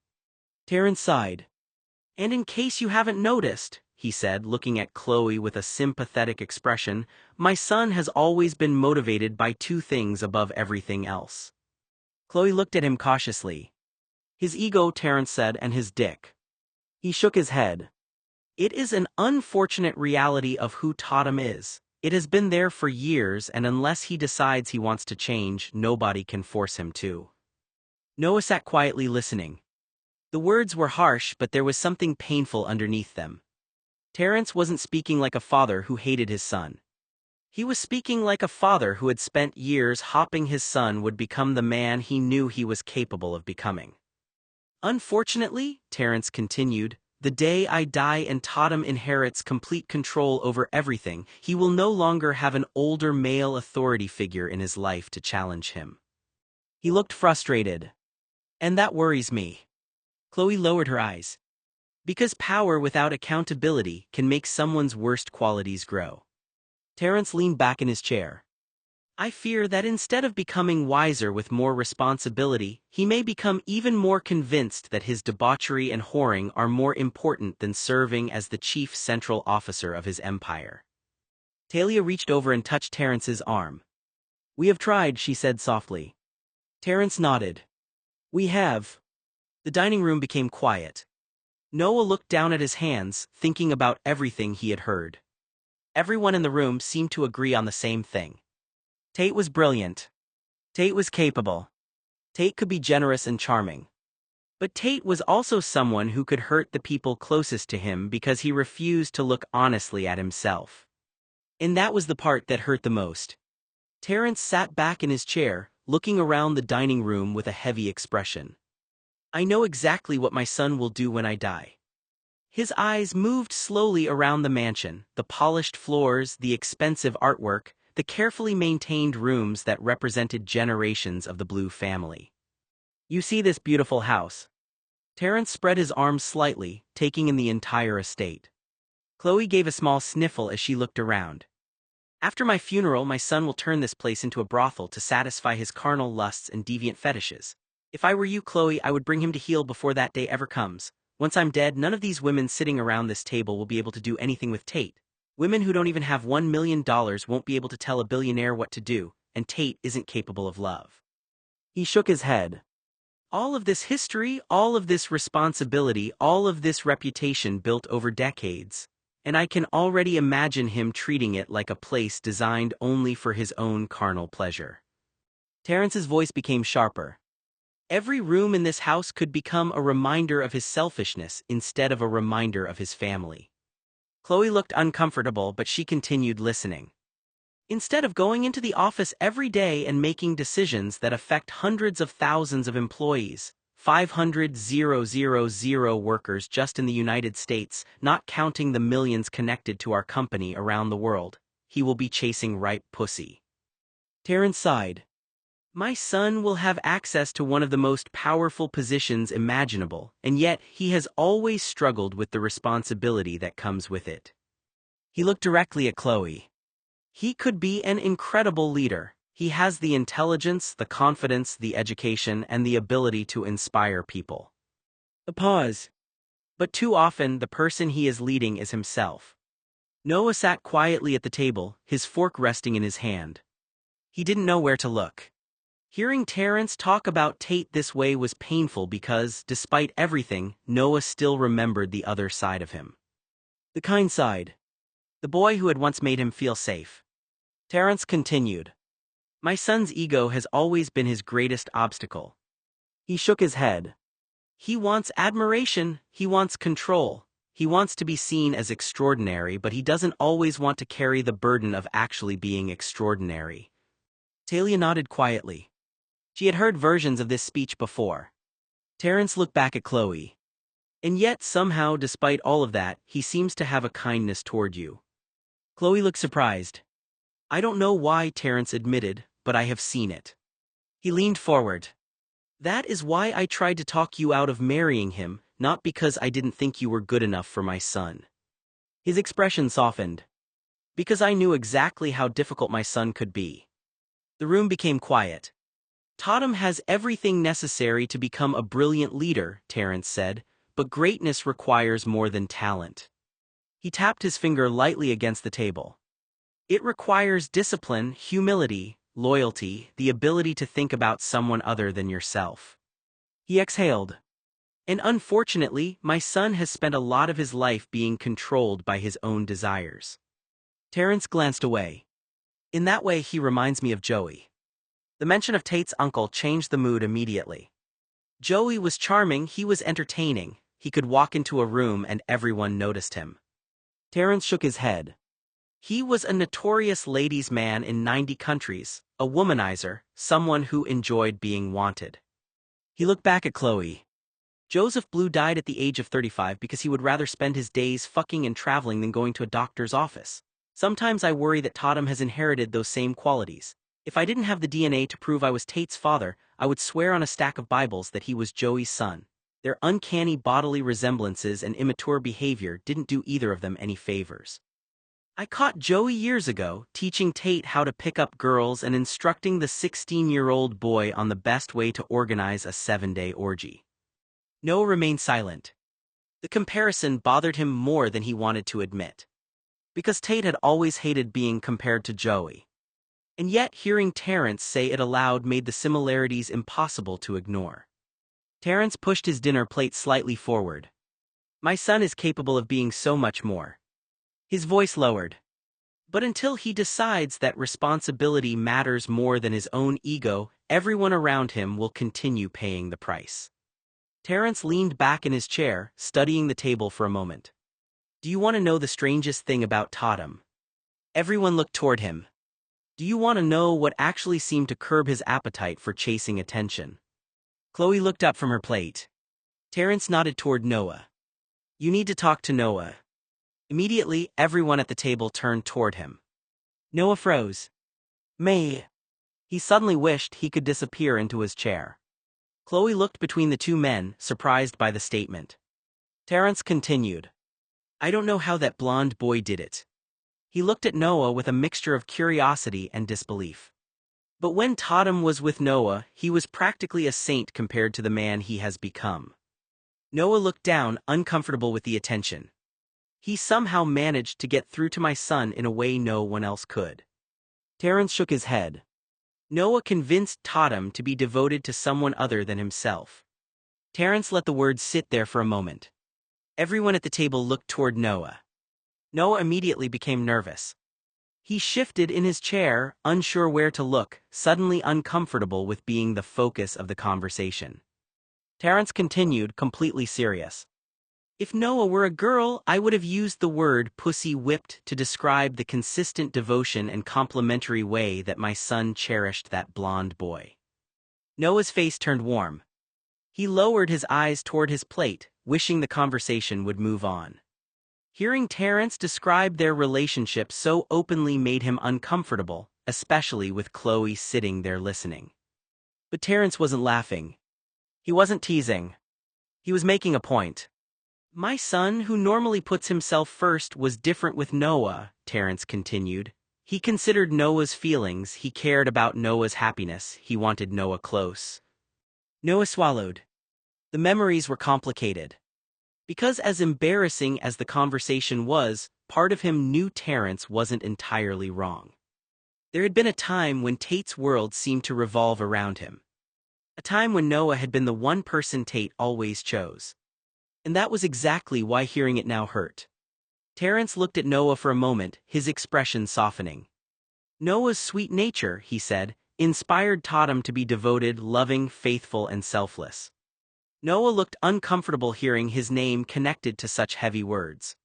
Terrence sighed. And in case you haven't noticed, he said, looking at Chloe with a sympathetic expression, my son has always been motivated by two things above everything else. Chloe looked at him cautiously. His ego, Terrence said, and his dick. He shook his head. It is an unfortunate reality of who Tatum is. It has been there for years, and unless he decides he wants to change, nobody can force him to. Noah sat quietly listening. The words were harsh, but there was something painful underneath them. Terrence wasn't speaking like a father who hated his son. He was speaking like a father who had spent years hoping his son would become the man he knew he was capable of becoming. Unfortunately, Terrence continued, the day I die and Tatum inherits complete control over everything, he will no longer have an older male authority figure in his life to challenge him. He looked frustrated. And that worries me. Chloe lowered her eyes. Because power without accountability can make someone's worst qualities grow. Terrence leaned back in his chair. I fear that instead of becoming wiser with more responsibility, he may become even more convinced that his debauchery and whoring are more important than serving as the chief central officer of his empire. Talia reached over and touched Terrence's arm. We have tried, she said softly. Terrence nodded. We have. The dining room became quiet. Noah looked down at his hands, thinking about everything he had heard. Everyone in the room seemed to agree on the same thing. Tate was brilliant. Tate was capable. Tate could be generous and charming. But Tate was also someone who could hurt the people closest to him because he refused to look honestly at himself. And that was the part that hurt the most. Terrence sat back in his chair, looking around the dining room with a heavy expression. I know exactly what my son will do when I die. His eyes moved slowly around the mansion, the polished floors, the expensive artwork, the carefully maintained rooms that represented generations of the Blue family. You see this beautiful house? Terrence spread his arms slightly, taking in the entire estate. Chloe gave a small sniffle as she looked around. After my funeral, my son will turn this place into a brothel to satisfy his carnal lusts and deviant fetishes. If I were you, Chloe, I would bring him to heel before that day ever comes. Once I'm dead, none of these women sitting around this table will be able to do anything with Tate. Women who don't even have $1 million won't be able to tell a billionaire what to do, and Tate isn't capable of love. He shook his head. All of this history, all of this responsibility, all of this reputation built over decades, and I can already imagine him treating it like a place designed only for his own carnal pleasure. Terrence's voice became sharper. Every room in this house could become a reminder of his selfishness instead of a reminder of his family. Chloe looked uncomfortable, but she continued listening. Instead of going into the office every day and making decisions that affect hundreds of thousands of employees, 500,000 workers just in the United States, not counting the millions connected to our company around the world, he will be chasing ripe pussy. Terrence sighed. My son will have access to one of the most powerful positions imaginable, and yet he has always struggled with the responsibility that comes with it. He looked directly at Chloe. He could be an incredible leader. He has the intelligence, the confidence, the education, and the ability to inspire people. A pause. But too often, the person he is leading is himself. Noah sat quietly at the table, his fork resting in his hand. He didn't know where to look. Hearing Terrence talk about Tate this way was painful because, despite everything, Noah still remembered the other side of him. The kind side. The boy who had once made him feel safe. Terrence continued. My son's ego has always been his greatest obstacle. He shook his head. He wants admiration, he wants control, he wants to be seen as extraordinary, but he doesn't always want to carry the burden of actually being extraordinary. Talia nodded quietly. She had heard versions of this speech before. Terrence looked back at Chloe. And yet, somehow, despite all of that, he seems to have a kindness toward you. Chloe looked surprised. I don't know why, Terrence admitted, but I have seen it. He leaned forward. That is why I tried to talk you out of marrying him, not because I didn't think you were good enough for my son. His expression softened. Because I knew exactly how difficult my son could be. The room became quiet. Tatum has everything necessary to become a brilliant leader, Terrence said, but greatness requires more than talent. He tapped his finger lightly against the table. It requires discipline, humility, loyalty, the ability to think about someone other than yourself. He exhaled. And unfortunately, my son has spent a lot of his life being controlled by his own desires. Terrence glanced away. In that way, he reminds me of Joey. The mention of Tate's uncle changed the mood immediately. Joey was charming, he was entertaining, he could walk into a room and everyone noticed him. Terrence shook his head. He was a notorious ladies' man in 90 countries, a womanizer, someone who enjoyed being wanted. He looked back at Chloe. Joseph Blue died at the age of 35 because he would rather spend his days fucking and traveling than going to a doctor's office. Sometimes I worry that Tatum has inherited those same qualities. If I didn't have the DNA to prove I was Tate's father, I would swear on a stack of Bibles that he was Joey's son. Their uncanny bodily resemblances and immature behavior didn't do either of them any favors. I caught Joey years ago, teaching Tate how to pick up girls and instructing the 16-year-old boy on the best way to organize a 7-day orgy. Noah remained silent. The comparison bothered him more than he wanted to admit. Because Tate had always hated being compared to Joey. And yet hearing Terrence say it aloud made the similarities impossible to ignore. Terrence pushed his dinner plate slightly forward. My son is capable of being so much more. His voice lowered. But until he decides that responsibility matters more than his own ego, everyone around him will continue paying the price. Terrence leaned back in his chair, studying the table for a moment. Do you want to know the strangest thing about Tatum? Everyone looked toward him. Do you want to know what actually seemed to curb his appetite for chasing attention? Chloe looked up from her plate. Terrence nodded toward Noah. You need to talk to Noah. Immediately, everyone at the table turned toward him. Noah froze. May. He suddenly wished he could disappear into his chair. Chloe looked between the two men, surprised by the statement. Terrence continued. I don't know how that blonde boy did it. He looked at Noah with a mixture of curiosity and disbelief. But when Tatum was with Noah, he was practically a saint compared to the man he has become. Noah looked down, uncomfortable with the attention. He somehow managed to get through to my son in a way no one else could. Terrence shook his head. Noah convinced Tatum to be devoted to someone other than himself. Terrence let the words sit there for a moment. Everyone at the table looked toward Noah. Noah immediately became nervous. He shifted in his chair, unsure where to look, suddenly uncomfortable with being the focus of the conversation. Terrence continued, completely serious. If Noah were a girl, I would have used the word pussy-whipped to describe the consistent devotion and complimentary way that my son cherished that blonde boy. Noah's face turned warm. He lowered his eyes toward his plate, wishing the conversation would move on. Hearing Terrence describe their relationship so openly made him uncomfortable, especially with Chloe sitting there listening. But Terrence wasn't laughing. He wasn't teasing. He was making a point. My son, who normally puts himself first, was different with Noah, Terrence continued. He considered Noah's feelings, he cared about Noah's happiness, he wanted Noah close. Noah swallowed. The memories were complicated. Because as embarrassing as the conversation was, part of him knew Terrence wasn't entirely wrong. There had been a time when Tate's world seemed to revolve around him. A time when Noah had been the one person Tate always chose. And that was exactly why hearing it now hurt. Terrence looked at Noah for a moment, his expression softening. Noah's sweet nature, he said, inspired Tatum to be devoted, loving, faithful, and selfless. Noah looked uncomfortable hearing his name connected to such heavy words.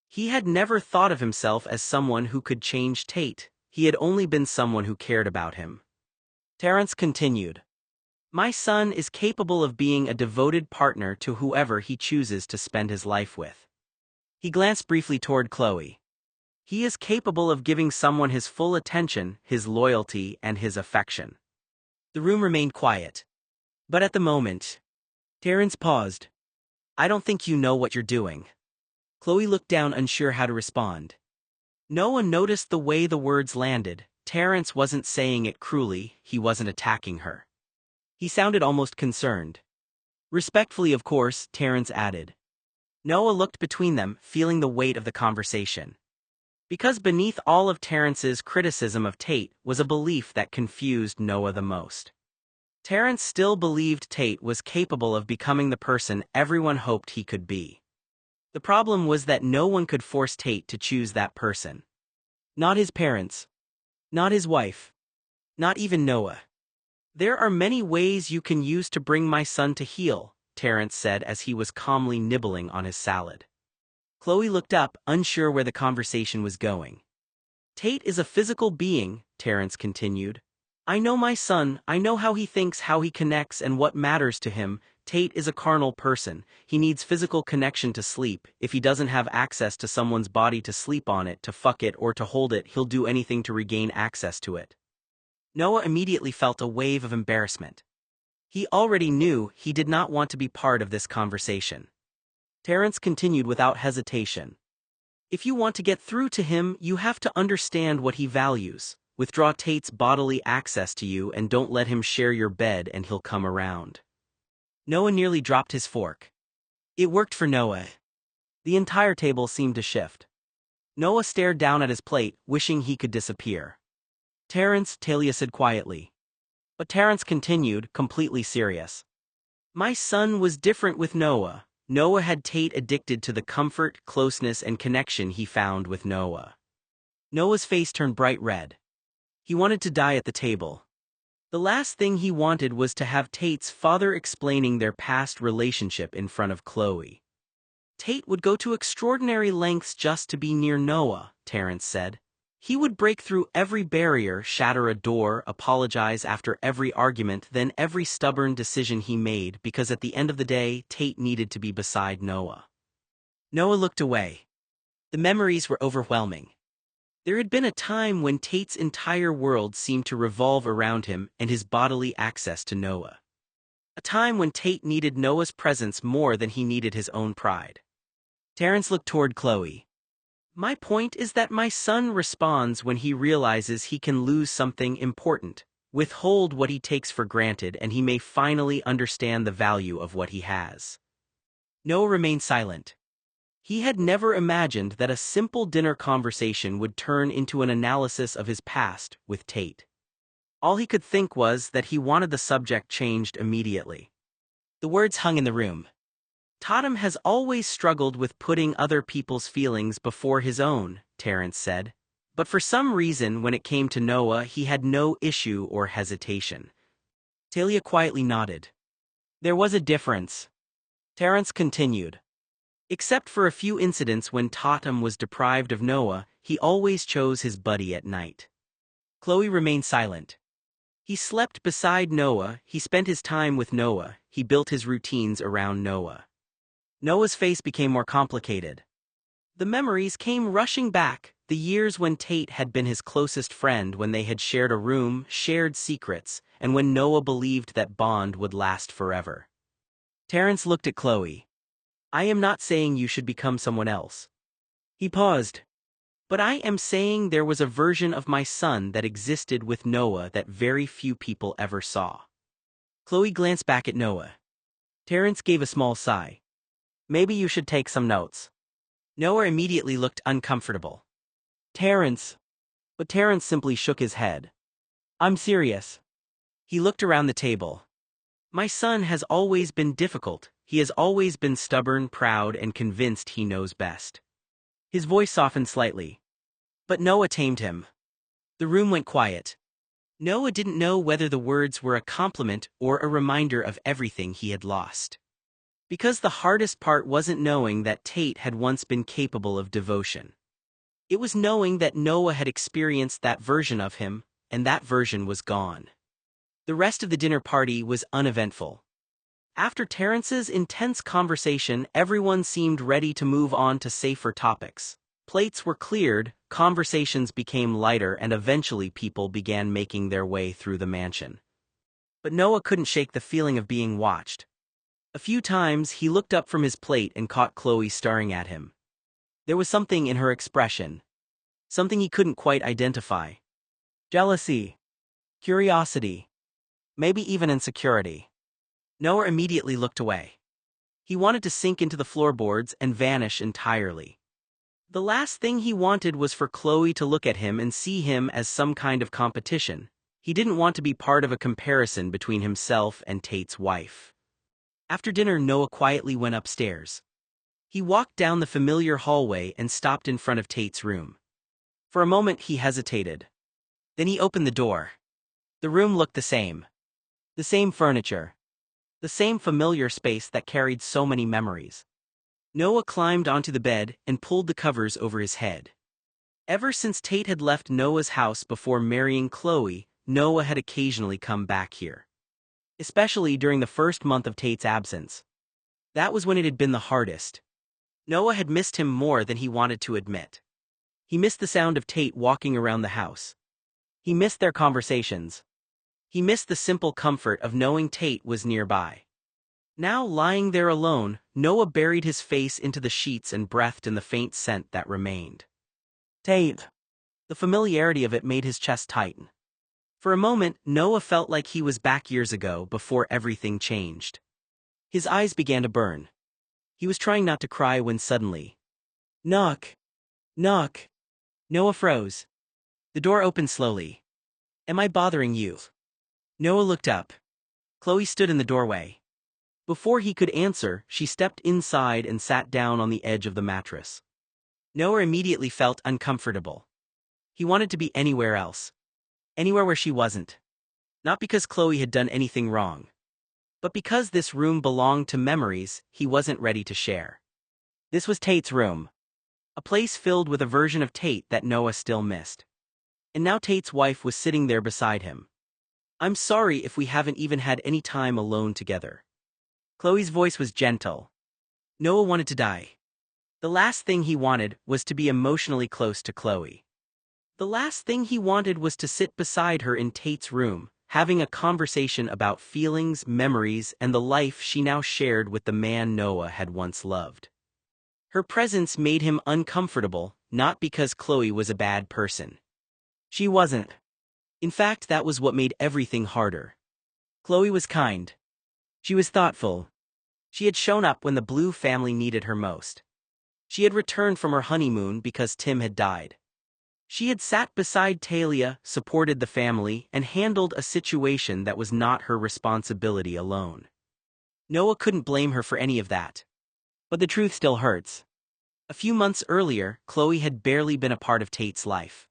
He had never thought of himself as someone who could change Tate, he had only been someone who cared about him. Terrence continued. My son is capable of being a devoted partner to whoever he chooses to spend his life with. He glanced briefly toward Chloe. He is capable of giving someone his full attention, his loyalty, and his affection. The room remained quiet. But at the moment, Terrence paused. I don't think you know what you're doing. Chloe looked down, unsure how to respond. Noah noticed the way the words landed. Terrence wasn't saying it cruelly, he wasn't attacking her. He sounded almost concerned. Respectfully, of course, Terrence added. Noah looked between them, feeling the weight of the conversation. Because beneath all of Terrence's criticism of Tate was a belief that confused Noah the most. Terrence still believed Tate was capable of becoming the person everyone hoped he could be. The problem was that no one could force Tate to choose that person. Not his parents. Not his wife. Not even Noah. There are many ways you can use to bring my son to heel, Terrence said as he was calmly nibbling on his salad. Chloe looked up, unsure where the conversation was going. Tate is a physical being, Terrence continued. I know my son, I know how he thinks, how he connects, and what matters to him. Tate is a carnal person. He needs physical connection to sleep. If he doesn't have access to someone's body to sleep on it, to fuck it, or to hold it, he'll do anything to regain access to it. Noah immediately felt a wave of embarrassment. He already knew he did not want to be part of this conversation. Terrence continued without hesitation. If you want to get through to him, you have to understand what he values. Withdraw Tate's bodily access to you and don't let him share your bed and he'll come around. Noah nearly dropped his fork. It worked for Noah. The entire table seemed to shift. Noah stared down at his plate, wishing he could disappear. Terrence, Talia said quietly. But Terrence continued, completely serious. My son was different with Noah. Noah had Tate addicted to the comfort, closeness, and connection he found with Noah. Noah's face turned bright red. He wanted to die at the table. The last thing he wanted was to have Tate's father explaining their past relationship in front of Chloe. Tate would go to extraordinary lengths just to be near Noah, Terrence said. He would break through every barrier, shatter a door, apologize after every argument, then every stubborn decision he made, because at the end of the day, Tate needed to be beside Noah. Noah looked away. The memories were overwhelming. There had been a time when Tate's entire world seemed to revolve around him and his bodily access to Noah. A time when Tate needed Noah's presence more than he needed his own pride. Terrence looked toward Chloe. My point is that my son responds when he realizes he can lose something important, withhold what he takes for granted, and he may finally understand the value of what he has. Noah remained silent. He had never imagined that a simple dinner conversation would turn into an analysis of his past with Tate. All he could think was that he wanted the subject changed immediately. The words hung in the room. Tatum has always struggled with putting other people's feelings before his own, Terrence said. But for some reason, when it came to Noah, he had no issue or hesitation. Talia quietly nodded. There was a difference. Terrence continued. Except for a few incidents when Tatum was deprived of Noah, he always chose his buddy at night. Chloe remained silent. He slept beside Noah, he spent his time with Noah, he built his routines around Noah. Noah's face became more complicated. The memories came rushing back, the years when Tate had been his closest friend, when they had shared a room, shared secrets, and when Noah believed that bond would last forever. Terrence looked at Chloe. I am not saying you should become someone else. He paused. But I am saying there was a version of my son that existed with Noah that very few people ever saw. Chloe glanced back at Noah. Terrence gave a small sigh. Maybe you should take some notes. Noah immediately looked uncomfortable. Terrence. But Terrence simply shook his head. I'm serious. He looked around the table. My son has always been difficult. He has always been stubborn, proud, and convinced he knows best. His voice softened slightly. But Noah tamed him. The room went quiet. Noah didn't know whether the words were a compliment or a reminder of everything he had lost. Because the hardest part wasn't knowing that Tate had once been capable of devotion. It was knowing that Noah had experienced that version of him, and that version was gone. The rest of the dinner party was uneventful. After Terrence's intense conversation, everyone seemed ready to move on to safer topics. Plates were cleared, conversations became lighter, and eventually people began making their way through the mansion. But Noah couldn't shake the feeling of being watched. A few times he looked up from his plate and caught Chloe staring at him. There was something in her expression. Something he couldn't quite identify. Jealousy. Curiosity. Maybe even insecurity. Noah immediately looked away. He wanted to sink into the floorboards and vanish entirely. The last thing he wanted was for Chloe to look at him and see him as some kind of competition. He didn't want to be part of a comparison between himself and Tate's wife. After dinner, Noah quietly went upstairs. He walked down the familiar hallway and stopped in front of Tate's room. For a moment he hesitated. Then he opened the door. The room looked the same. The same furniture. The same familiar space that carried so many memories. Noah climbed onto the bed and pulled the covers over his head. Ever since Tate had left Noah's house before marrying Chloe, Noah had occasionally come back here. Especially during the first month of Tate's absence. That was when it had been the hardest. Noah had missed him more than he wanted to admit. He missed the sound of Tate walking around the house. He missed their conversations. He missed the simple comfort of knowing Tate was nearby. Now lying there alone, Noah buried his face into the sheets and breathed in the faint scent that remained. Tate. The familiarity of it made his chest tighten. For a moment, Noah felt like he was back years ago before everything changed. His eyes began to burn. He was trying not to cry when suddenly... Knock. Knock. Noah froze. The door opened slowly. Am I bothering you? Noah looked up. Chloe stood in the doorway. Before he could answer, she stepped inside and sat down on the edge of the mattress. Noah immediately felt uncomfortable. He wanted to be anywhere else. Anywhere where she wasn't. Not because Chloe had done anything wrong, but because this room belonged to memories he wasn't ready to share. This was Tate's room. A place filled with a version of Tate that Noah still missed. And now Tate's wife was sitting there beside him. "I'm sorry if we haven't even had any time alone together." Chloe's voice was gentle. Noah wanted to die. The last thing he wanted was to be emotionally close to Chloe. The last thing he wanted was to sit beside her in Tate's room, having a conversation about feelings, memories, and the life she now shared with the man Noah had once loved. Her presence made him uncomfortable, not because Chloe was a bad person. She wasn't. In fact, that was what made everything harder. Chloe was kind. She was thoughtful. She had shown up when the Blue family needed her most. She had returned from her honeymoon because Tim had died. She had sat beside Talia, supported the family, and handled a situation that was not her responsibility alone. Noah couldn't blame her for any of that. But the truth still hurts. A few months earlier, Chloe had barely been a part of Tate's life.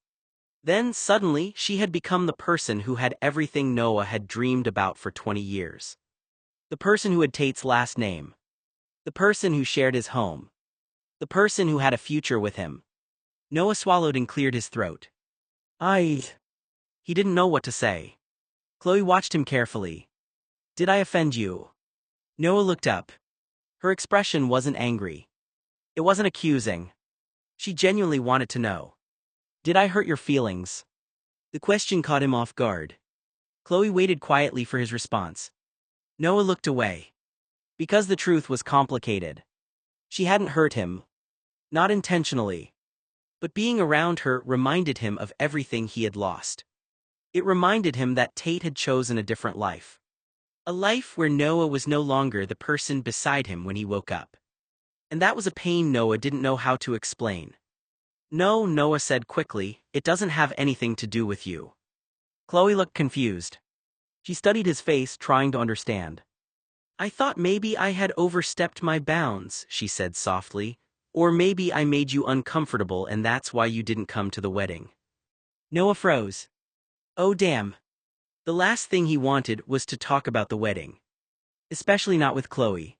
Then, suddenly, she had become the person who had everything Noah had dreamed about for 20 years. The person who had Tate's last name. The person who shared his home. The person who had a future with him. Noah swallowed and cleared his throat. He didn't know what to say. Chloe watched him carefully. "Did I offend you?" Noah looked up. Her expression wasn't angry. It wasn't accusing. She genuinely wanted to know. "Did I hurt your feelings?" The question caught him off guard. Chloe waited quietly for his response. Noah looked away. Because the truth was complicated. She hadn't hurt him. Not intentionally. But being around her reminded him of everything he had lost. It reminded him that Tate had chosen a different life. A life where Noah was no longer the person beside him when he woke up. And that was a pain Noah didn't know how to explain. "No," Noah said quickly, "it doesn't have anything to do with you." Chloe looked confused. She studied his face, trying to understand. "I thought maybe I had overstepped my bounds," she said softly. "Or maybe I made you uncomfortable and that's why you didn't come to the wedding." Noah froze. Oh damn. The last thing he wanted was to talk about the wedding. Especially not with Chloe.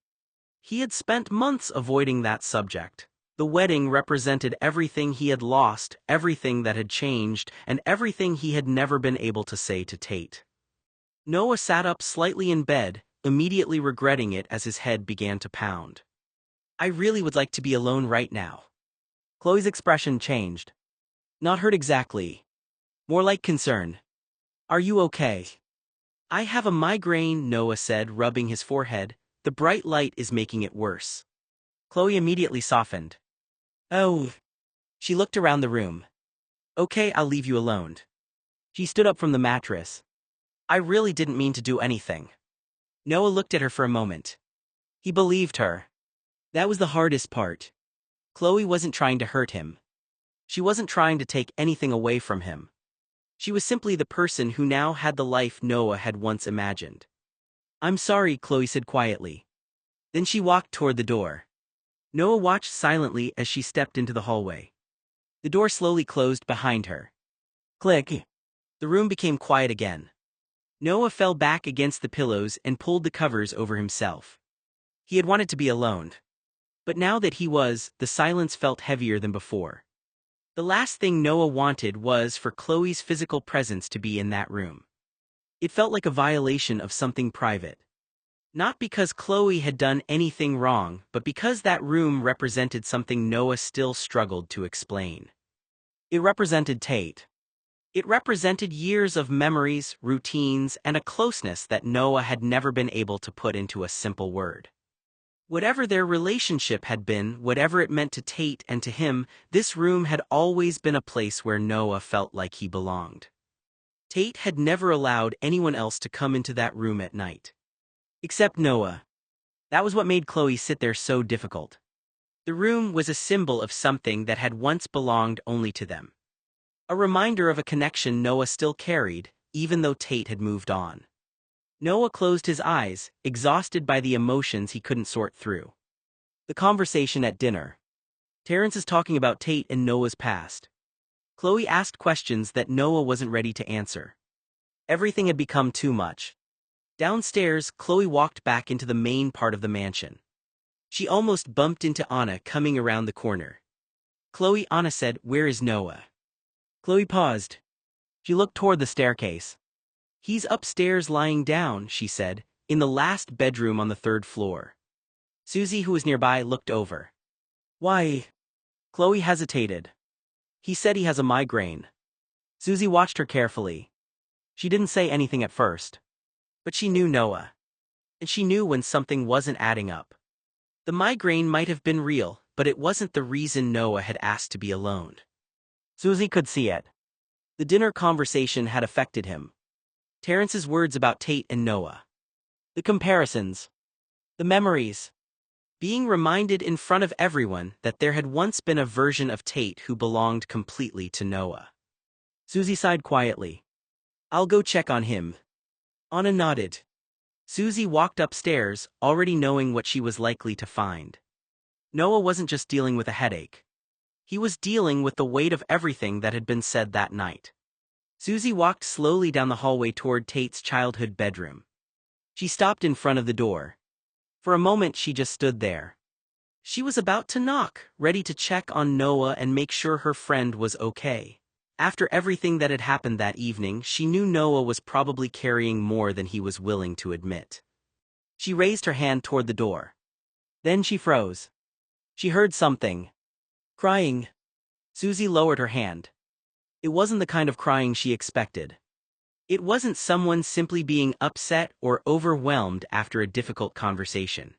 He had spent months avoiding that subject. The wedding represented everything he had lost, everything that had changed, and everything he had never been able to say to Tate. Noah sat up slightly in bed, immediately regretting it as his head began to pound. "I really would like to be alone right now." Chloe's expression changed. Not hurt exactly. More like concern. "Are you okay?" "I have a migraine," Noah said, rubbing his forehead. "The bright light is making it worse." Chloe immediately softened. "Oh." She looked around the room. "Okay, I'll leave you alone." She stood up from the mattress. "I really didn't mean to do anything." Noah looked at her for a moment. He believed her. That was the hardest part. Chloe wasn't trying to hurt him. She wasn't trying to take anything away from him. She was simply the person who now had the life Noah had once imagined. "I'm sorry," Chloe said quietly. Then she walked toward the door. Noah watched silently as she stepped into the hallway. The door slowly closed behind her. Click. The room became quiet again. Noah fell back against the pillows and pulled the covers over himself. He had wanted to be alone. But now that he was, the silence felt heavier than before. The last thing Noah wanted was for Chloe's physical presence to be in that room. It felt like a violation of something private. Not because Chloe had done anything wrong, but because that room represented something Noah still struggled to explain. It represented Tate. It represented years of memories, routines, and a closeness that Noah had never been able to put into a simple word. Whatever their relationship had been, whatever it meant to Tate and to him, this room had always been a place where Noah felt like he belonged. Tate had never allowed anyone else to come into that room at night. Except Noah. That was what made Chloe sit there so difficult. The room was a symbol of something that had once belonged only to them. A reminder of a connection Noah still carried, even though Tate had moved on. Noah closed his eyes, exhausted by the emotions he couldn't sort through. The conversation at dinner. Terrence is talking about Tate and Noah's past. Chloe asked questions that Noah wasn't ready to answer. Everything had become too much. Downstairs, Chloe walked back into the main part of the mansion. She almost bumped into Anna coming around the corner. Anna said, "Where is Noah?" Chloe paused. She looked toward the staircase. "He's upstairs lying down," she said, "in the last bedroom on the 3rd floor." Susie, who was nearby, looked over. "Why?" Chloe hesitated. "He said he has a migraine." Susie watched her carefully. She didn't say anything at first. But she knew Noah. And she knew when something wasn't adding up. The migraine might have been real, but it wasn't the reason Noah had asked to be alone. Susie could see it. The dinner conversation had affected him. Terrence's words about Tate and Noah. The comparisons. The memories. Being reminded in front of everyone that there had once been a version of Tate who belonged completely to Noah. Susie sighed quietly. "I'll go check on him." Anna nodded. Susie walked upstairs, already knowing what she was likely to find. Noah wasn't just dealing with a headache. He was dealing with the weight of everything that had been said that night. Susie walked slowly down the hallway toward Tate's childhood bedroom. She stopped in front of the door. For a moment she just stood there. She was about to knock, ready to check on Noah and make sure her friend was okay. After everything that had happened that evening, she knew Noah was probably carrying more than he was willing to admit. She raised her hand toward the door. Then she froze. She heard something. Crying. Susie lowered her hand. It wasn't the kind of crying she expected. It wasn't someone simply being upset or overwhelmed after a difficult conversation.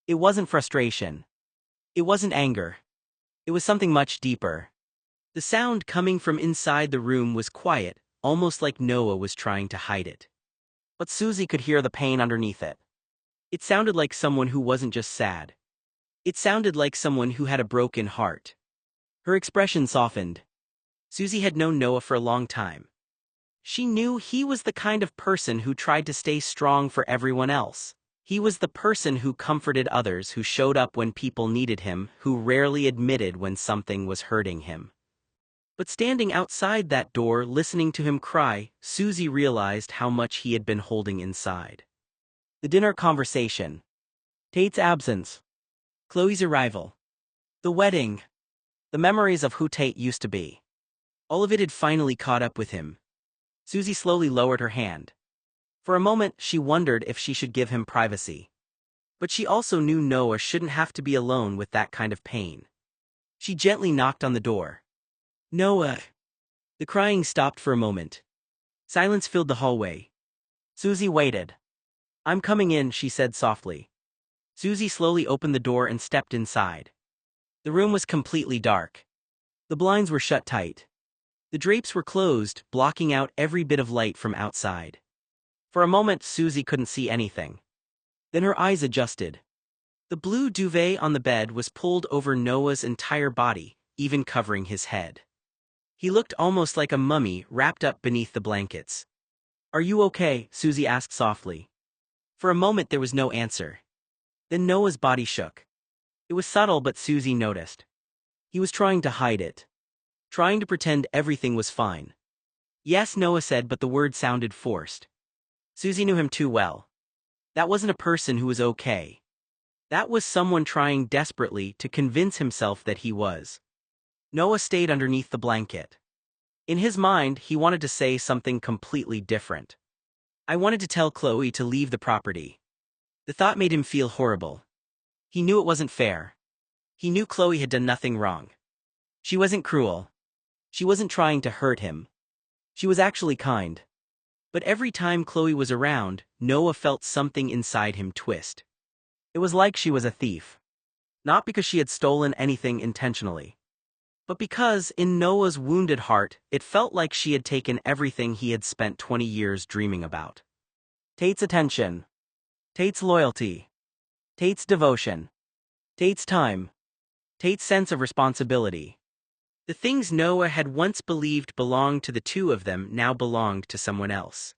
It wasn't frustration. It wasn't anger. It was something much deeper. The sound coming from inside the room was quiet, almost like Noah was trying to hide it. But Susie could hear the pain underneath it. It sounded like someone who wasn't just sad. It sounded like someone who had a broken heart. Her expression softened. Susie had known Noah for a long time. She knew he was the kind of person who tried to stay strong for everyone else. He was the person who comforted others, who showed up when people needed him, who rarely admitted when something was hurting him. But standing outside that door, listening to him cry, Susie realized how much he had been holding inside. The dinner conversation. Tate's absence. Chloe's arrival. The wedding. The memories of who Tate used to be. All of it had finally caught up with him. Susie slowly lowered her hand. For a moment, she wondered if she should give him privacy. But she also knew Noah shouldn't have to be alone with that kind of pain. She gently knocked on the door. "Noah." The crying stopped for a moment. Silence filled the hallway. Susie waited. "I'm coming in," she said softly. Susie slowly opened the door and stepped inside. The room was completely dark. The blinds were shut tight. The drapes were closed, blocking out every bit of light from outside. For a moment, Susie couldn't see anything. Then her eyes adjusted. The blue duvet on the bed was pulled over Noah's entire body, even covering his head. He looked almost like a mummy wrapped up beneath the blankets. "Are you okay?" Susie asked softly. For a moment there was no answer. Then Noah's body shook. It was subtle, but Susie noticed. He was trying to hide it. Trying to pretend everything was fine. "Yes," Noah said, but the word sounded forced. Susie knew him too well. That wasn't a person who was okay. That was someone trying desperately to convince himself that he was. Noah stayed underneath the blanket. In his mind, he wanted to say something completely different. "I wanted to tell Chloe to leave the property." The thought made him feel horrible. He knew it wasn't fair. He knew Chloe had done nothing wrong. She wasn't cruel. She wasn't trying to hurt him. She was actually kind. But every time Chloe was around, Noah felt something inside him twist. It was like she was a thief. Not because she had stolen anything intentionally, but because, in Noah's wounded heart, it felt like she had taken everything he had spent 20 years dreaming about. Tate's attention. Tate's loyalty. Tate's devotion. Tate's time. Tate's sense of responsibility. The things Noah had once believed belonged to the two of them now belonged to someone else.